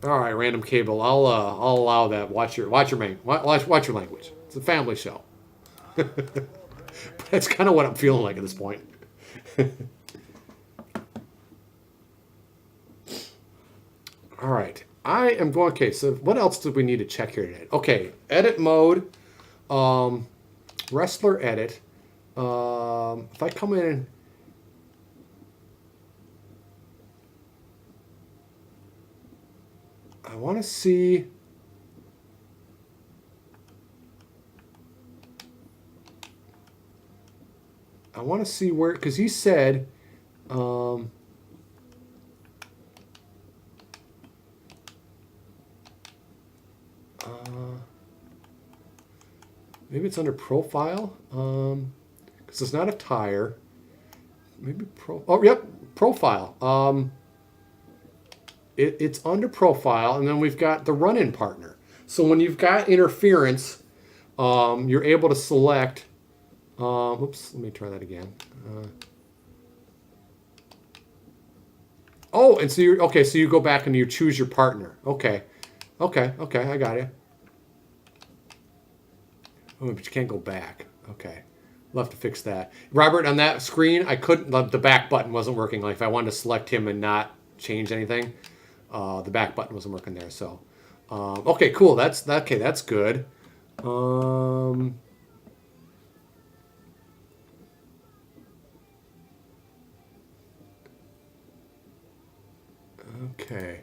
All right, random cable. I'll allow that. Watch your watch your language. It's a family show. That's kind of what I'm feeling like at this point. All right, I am going. Okay, so what else do we need to check here today? Okay, edit mode, wrestler edit. If I come in, I want to see. I want to see where, because he said, um, maybe it's under profile, because it's not a tire. Maybe oh, yep, profile. It's under profile, and then we've got the run-in partner. So when you've got interference, you're able to select. Oops, let me try that again. Oh, and so you okay. So you go back and you choose your partner. Okay, I got it. Oh, but you can't go back. Okay, we'll have to fix that. Robert, on that screen, I couldn't. The back button wasn't working. Like if I wanted to select him and not change anything, the back button wasn't working there. So, okay, cool. That's okay. That's good. Okay.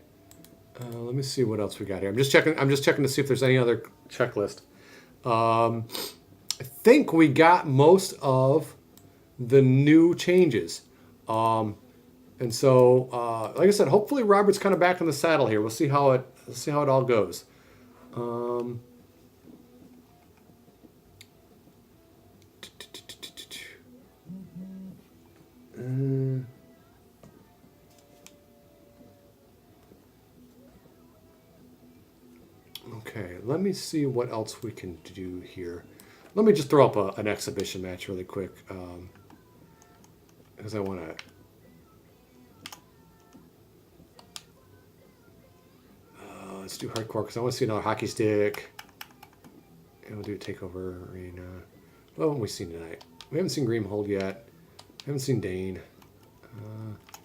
Let me see what else we got here. I'm just checking. I'm just checking to see if there's any other checklist. I think we got most of the new changes. And so, like I said, hopefully Robert's kind of back in the saddle here. We'll see how it all goes. Okay, let me see what else we can do here. Let me just throw up an exhibition match really quick, because I want to. Let's do hardcore because I want to see another hockey stick. And we'll do a takeover arena. What haven't we seen tonight? We haven't seen Greenhold yet. Haven't seen Dane.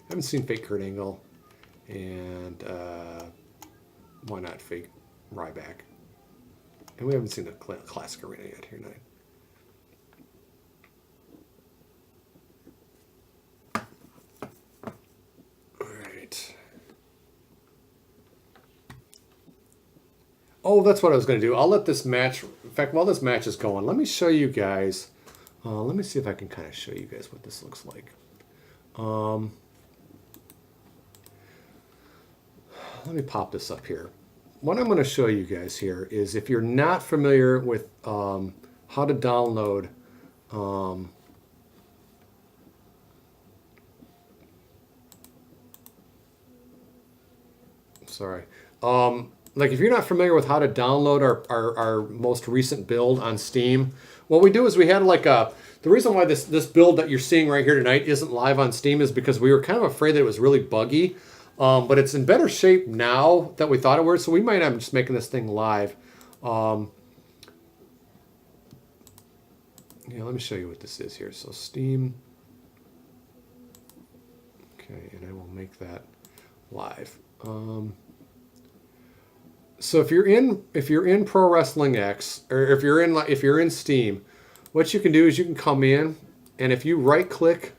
Haven't seen fake Kurt Angle. And why not fake Ryback? And we haven't seen the classic arena yet here tonight. All right. Oh, that's what I was going to do. I'll let this match. In fact, while this match is going, let me show you guys. Let me see if I can kind of show you guys what this looks like. Let me pop this up here. What I'm going to show you guys here is if you're not familiar with how to download sorry. Like if you're not familiar with how to download our most recent build on Steam, what we do is we had like the reason why this build that you're seeing right here tonight isn't live on Steam is because we were kind of afraid that it was really buggy. But it's in better shape now that we thought it was, so we might end up just making this thing live. Yeah, let me show you what this is here. So Steam. Okay, and I will make that live. So if you're in Pro Wrestling X, or if you're in Steam, what you can do is you can come in, and if you right click,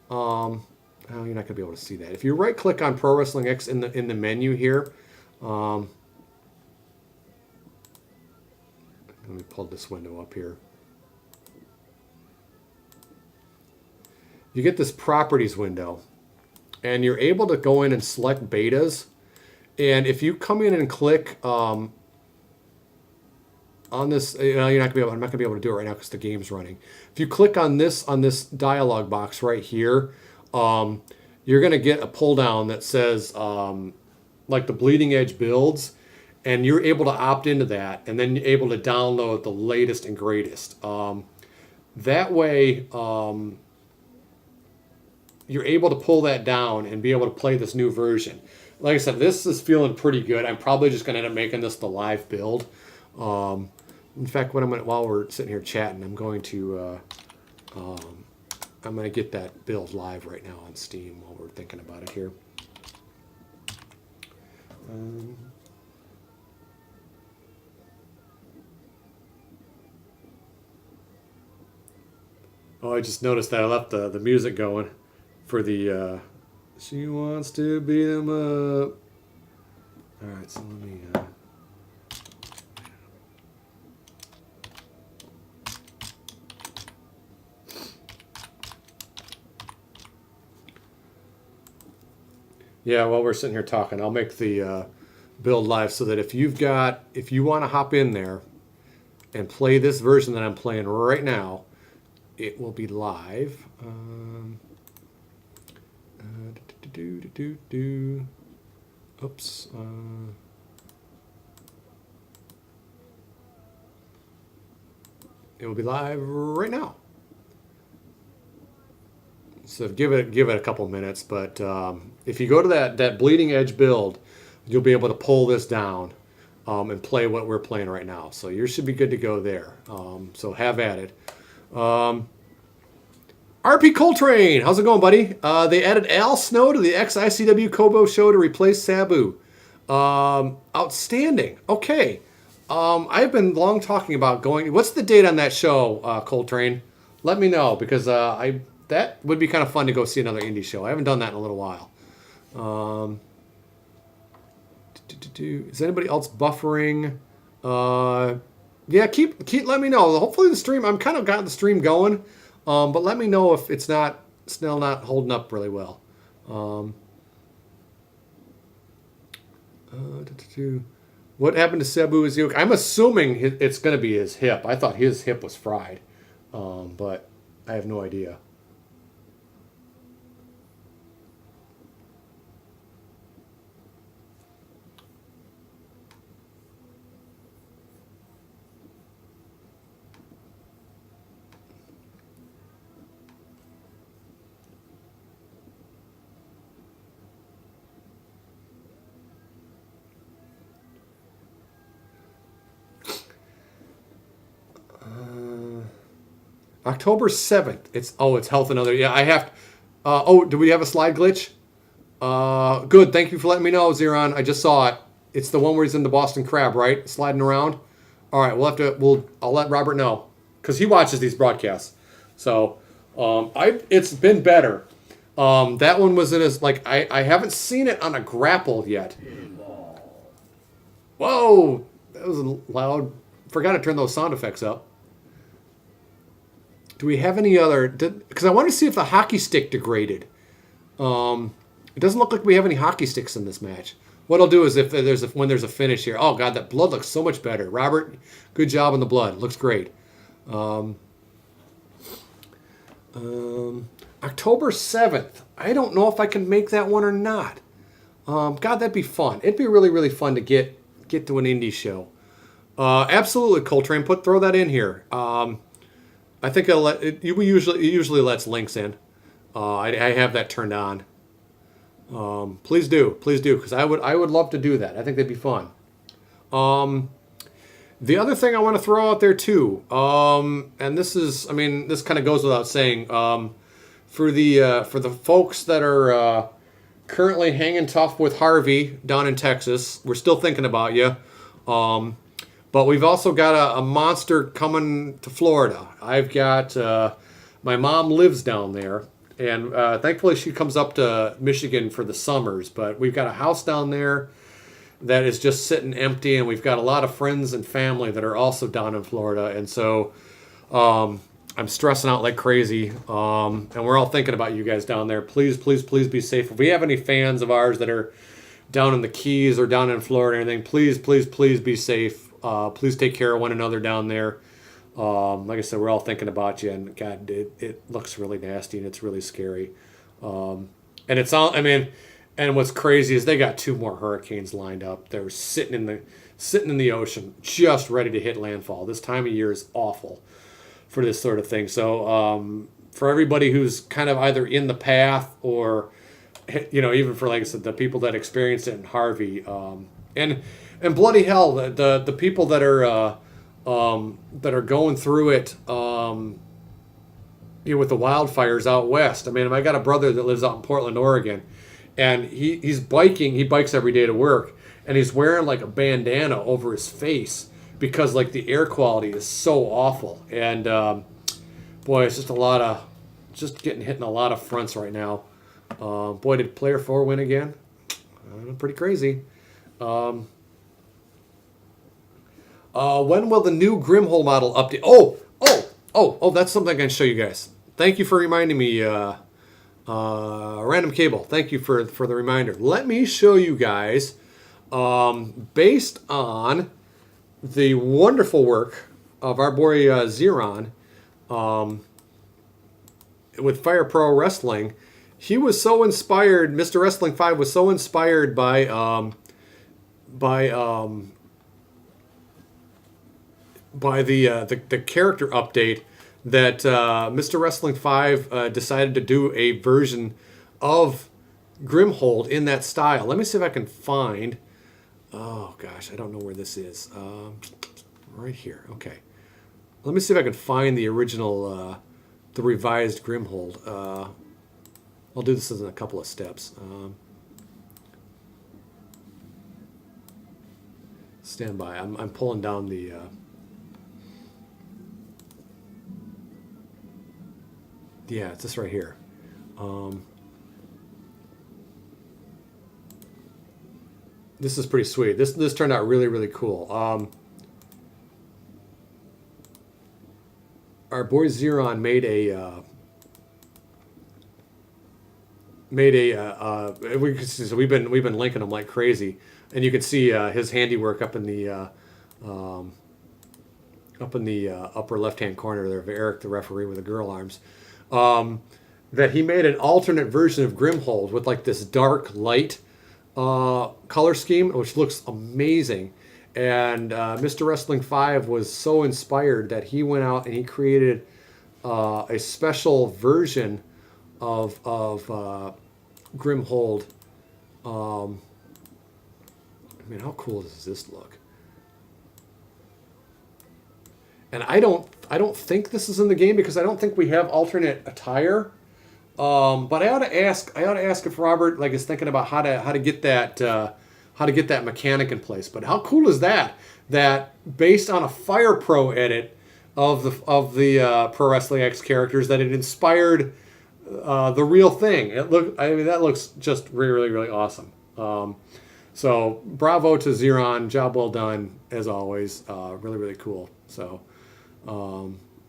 oh, you're not going to be able to see that. If you right click on Pro Wrestling X in the menu here, let me pull this window up here. You get this properties window, and you're able to go in and select betas. And if you come in and click on this, you're not gonna be able. I'm not gonna be able to do it right now because the game's running. If you click on this dialog box right here, you're gonna get a pull down that says like the bleeding edge builds, and you're able to opt into that, and then you're able to download the latest and greatest. That way, you're able to pull that down and be able to play this new version. like I said, this is feeling pretty good. I'm probably just going to end up making this the live build. In fact, while we're sitting here chatting, I'm going to get that build live right now on Steam while we're thinking about it here. Oh, I just noticed that I left the music going for the She Wants to Beat 'Em Up. All right, so let me... Yeah, while we're sitting here talking, I'll make the build live so that if you want to hop in there and play this version that I'm playing right now, it will be live. Oops. It will be live right now. So give it a couple minutes, but if you go to that Bleeding Edge build, you'll be able to pull this down and play what we're playing right now. So you should be good to go there. So have at it. RP Coltrane, how's it going, buddy? They added Al Snow to the ex-ICW Kobo show to replace Sabu. Outstanding. Okay. I've been long talking about going. What's the date on that show, Coltrane? Let me know, because that would be kind of fun to go see another indie show. I haven't done that in a little while. Is anybody else buffering? Yeah, keep let me know. Hopefully the stream. I'm kind of got the stream going, but let me know if it's still not holding up really well. What happened to Sabu Izuka? I'm assuming it's going to be his hip. I thought his hip was fried, but I have no idea. October 7th. It's Health and Other. Yeah, I have. Do we have a slide glitch? Good. Thank you for letting me know, Zeron. I just saw it. It's the one where he's in the Boston Crab, right? Sliding around. All right. I'll let Robert know because he watches these broadcasts. So, it's been better. That one was in his I haven't seen it on a grapple yet. Whoa, that was loud. Forgot to turn those sound effects up. Do we have any other? Because I want to see if the hockey stick degraded. It doesn't look like we have any hockey sticks in this match. What I'll do is when there's a finish here. Oh God, that blood looks so much better. Robert, good job on the blood. Looks great. October 7th. I don't know if I can make that one or not. God, that'd be fun. It'd be really, really fun to get to an indie show. Absolutely, Coltrane. Throw that in here. I think it usually lets links in. I have that turned on. Please do, because I would love to do that. I think that'd be fun. The other thing I want to throw out there too, and this kind of goes without saying, for the folks that are currently hanging tough with Harvey down in Texas, we're still thinking about you. But we've also got a monster coming to Florida. I've got my mom lives down there, and thankfully she comes up to Michigan for the summers. But we've got a house down there that is just sitting empty, and we've got a lot of friends and family that are also down in Florida. And so I'm stressing out like crazy, and we're all thinking about you guys down there. Please, please, please be safe. If we have any fans of ours that are down in the Keys or down in Florida or anything, please, please, please be safe. Please take care of one another down there. Like I said, we're all thinking about you, and God, it looks really nasty and it's really scary. And it's all, and what's crazy is they got 2 more hurricanes lined up. They're sitting in the ocean, just ready to hit landfall. This time of year is awful for this sort of thing. So for everybody who's kind of either in the path or even for, like I said, the people that experienced it in Harvey, and bloody hell, the people that are going through it, with the wildfires out west. I mean, I got a brother that lives out in Portland, Oregon, and he's biking. He bikes every day to work, and he's wearing like a bandana over his face because like the air quality is so awful. And boy, it's just getting hit in a lot of fronts right now. Boy, did Player 4 win again? Pretty crazy. When will the new Grimhole model update? Oh, that's something I can show you guys. Thank you for reminding me, Random Cable. Thank you for the reminder. Let me show you guys, based on the wonderful work of our boy Zeron, with Fire Pro Wrestling. He was so inspired. Mr. Wrestling 5 was so inspired by the character update that Mr. Wrestling 5 decided to do a version of Grimhold in that style. Let me see if I can find. Oh gosh, I don't know where this is. Right here. Okay. Let me see if I can find the original, the revised Grimhold. I'll do this in a couple of steps. Stand by. I'm pulling down the. Yeah, it's this right here. This is pretty sweet. This turned out really, really cool. Our boy Zeron made a so we've been linking them like crazy, and you can see his handiwork up in the upper left hand corner there of Eric, the referee with the girl arms. That he made an alternate version of Grimhold with like this dark light color scheme, which looks amazing. And Mr. Wrestling 5 was so inspired that he went out and he created a special version of Grimhold. I mean, how cool does this look? And I don't think this is in the game because I don't think we have alternate attire. But I ought to ask if Robert is thinking about how to get that mechanic in place. But how cool is that? That based on a Fire Pro edit of the Pro Wrestling X characters, that it inspired the real thing. That looks just really, really, really awesome. So bravo to Zeron, job well done as always. Really, really cool. So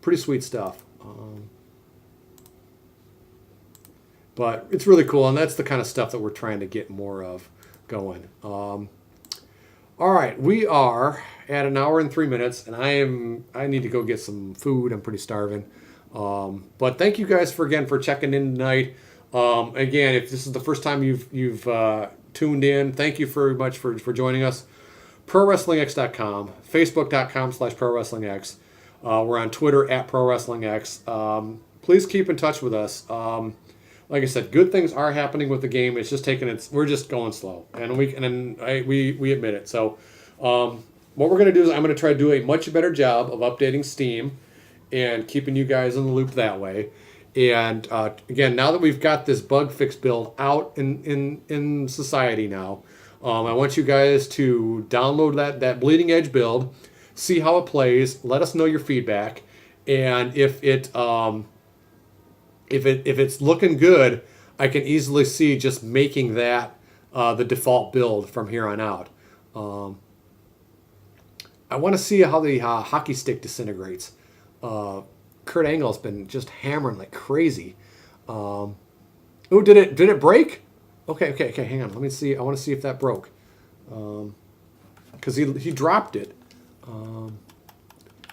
pretty sweet stuff. But it's really cool, and that's the kind of stuff that we're trying to get more of going. All right, we are at 1 hour and 3 minutes, and I need to go get some food. I'm pretty starving. But thank you guys for checking in tonight. Again, if this is the first time you've tuned in, thank you very much for joining us. ProWrestlingX.com, Facebook.com/ProWrestlingX. We're on Twitter at ProWrestlingX. Please keep in touch with us. Like I said, good things are happening with the game. It's just we're just going slow, and we admit it. So, what we're going to do is I'm going to try to do a much better job of updating Steam and keeping you guys in the loop that way. And again, now that we've got this bug fix build out in society now, I want you guys to download that Bleeding Edge build, see how it plays, let us know your feedback, and if it's looking good, I can easily see just making that the default build from here on out. I want to see how the hockey stick disintegrates. Kurt Angle's been just hammering like crazy. Oh, did it break? Okay, hang on. Let me see. I want to see if that broke. Because he dropped it.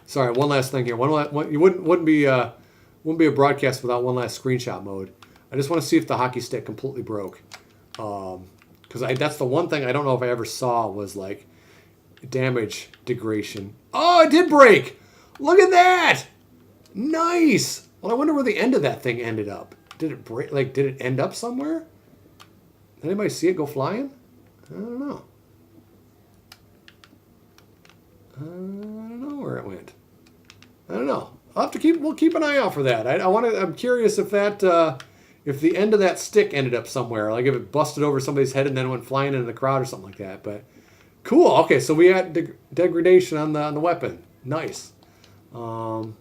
Sorry, one last thing here. You wouldn't be a broadcast without one last screenshot mode. I just want to see if the hockey stick completely broke. Because that's the one thing I don't know if I ever saw was like damage degradation. Oh, it did break! Look at that! Nice! Well, I wonder where the end of that thing ended up. Did it break? Did it end up somewhere? Anybody see it go flying? I don't know. I don't know where it went. I don't know. We'll keep an eye out for that. I'm curious if if the end of that stick ended up somewhere, like if it busted over somebody's head and then went flying into the crowd or something like that. But cool. Okay, so we had degradation on the weapon. Nice. So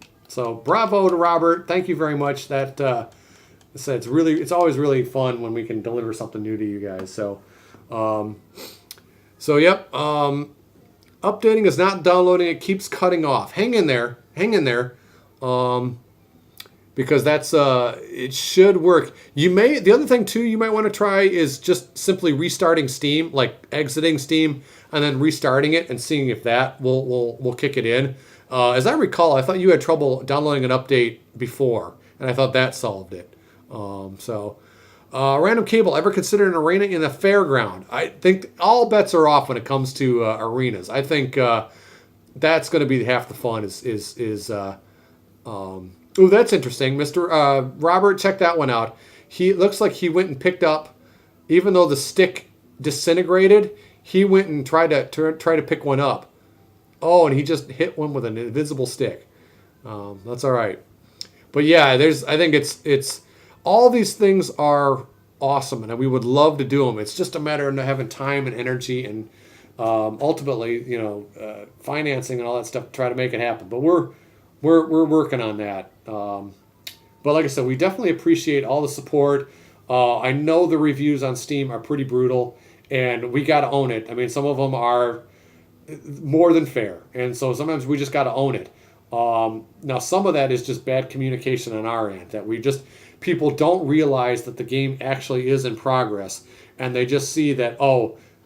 bravo to Robert. Thank you very much. It's always really fun when we can deliver something new to you guys. So, yep. Updating is not downloading. It keeps cutting off. Hang in there. Because it should work. The other thing too you might want to try is just simply restarting Steam, like exiting Steam and then restarting it and seeing if that will kick it in. As I recall, I thought you had trouble downloading an update before, and I thought that solved it. Random Cable, ever considered an arena in a fairground? I think all bets are off when it comes to arenas. I think that's going to be half the fun. Ooh, that's interesting, Mr. Robert. Check that one out. It looks like he went and picked up, even though the stick disintegrated, he went and tried to pick one up. Oh, and he just hit one with an invisible stick. That's all right. But yeah, I think it's all these things are awesome, and we would love to do them. It's just a matter of having time and energy, and ultimately, financing and all that stuff to try to make it happen. But we're working on that. But like I said, we definitely appreciate all the support. I know the reviews on Steam are pretty brutal, and we got to own it. I mean, some of them are more than fair, and so sometimes we just got to own it. Now, some of that is just bad communication on our end, that people don't realize that the game actually is in progress, and they just see that,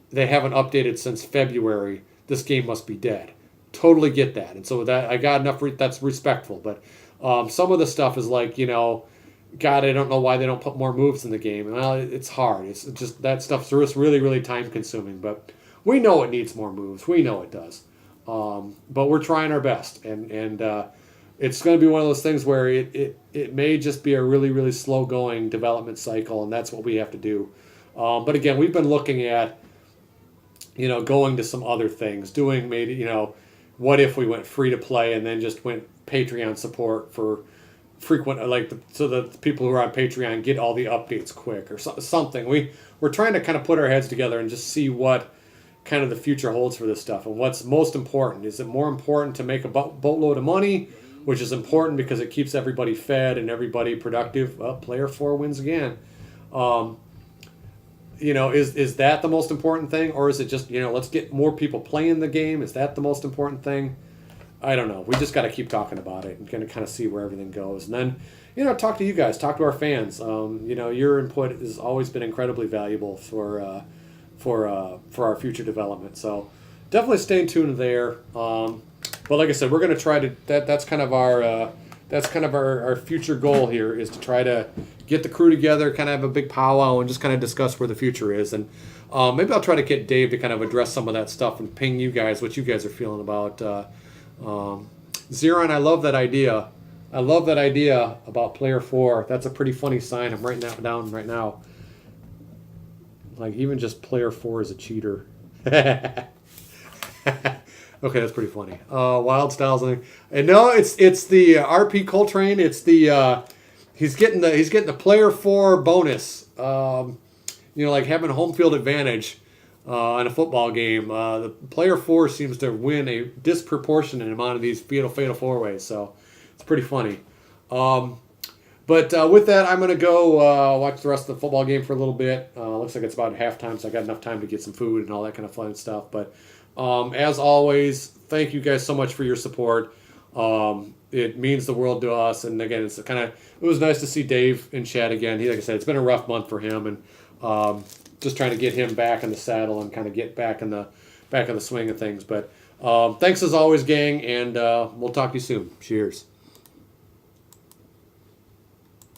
they haven't updated since February. This game must be dead. Totally get that. And so that I got enough, that's respectful. But some of the stuff is like, God, I don't know why they don't put more moves in the game. Well, it's hard. It's just that stuff's really, really time consuming. But we know it needs more moves. We know it does. But we're trying our best. And it's going to be one of those things where it may just be a really, really slow going development cycle. And that's what we have to do. But again, we've been looking at, going to some other things, doing maybe, what if we went free to play and then just went Patreon support for frequent, so that the people who are on Patreon get all the updates quick or something. We're trying to kind of put our heads together and just see what kind of the future holds for this stuff and what's most important. Is it more important to make a boatload of money, which is important because it keeps everybody fed and everybody productive? Well, player 4 wins again. Is that the most important thing, or is it just, let's get more people playing the game? Is that the most important thing? I don't know. We just got to keep talking about it and kind of see where everything goes. And then, talk to you guys, talk to our fans. Your input has always been incredibly valuable for our future development. So definitely stay tuned there. But like I said, we're going to try to, that's kind of our future goal here, is to try to get the crew together, kind of have a big powwow, and just kind of discuss where the future is. And maybe I'll try to get Dave to kind of address some of that stuff and ping you guys what you guys are feeling about. Zeron, I love that idea. I love that idea about player 4. That's a pretty funny sign. I'm writing that down right now. Like, even just player 4 is a cheater. Okay, that's pretty funny. Wild Styles. And no, it's the RP Coltrane. It's the he's getting the player 4 bonus. Like having home field advantage in a football game. The player 4 seems to win a disproportionate amount of these fatal 4-ways. So it's pretty funny. But with that, I'm going to go watch the rest of the football game for a little bit. Looks like it's about halftime, so I got enough time to get some food and all that kind of fun stuff. But as always, thank you guys so much for your support. It means the world to us. And again, it was nice to see Dave in chat again. Like I said, it's been a rough month for him, and just trying to get him back in the saddle and kind of get back in the swing of things. But thanks as always, gang, and we'll talk to you soon. Cheers.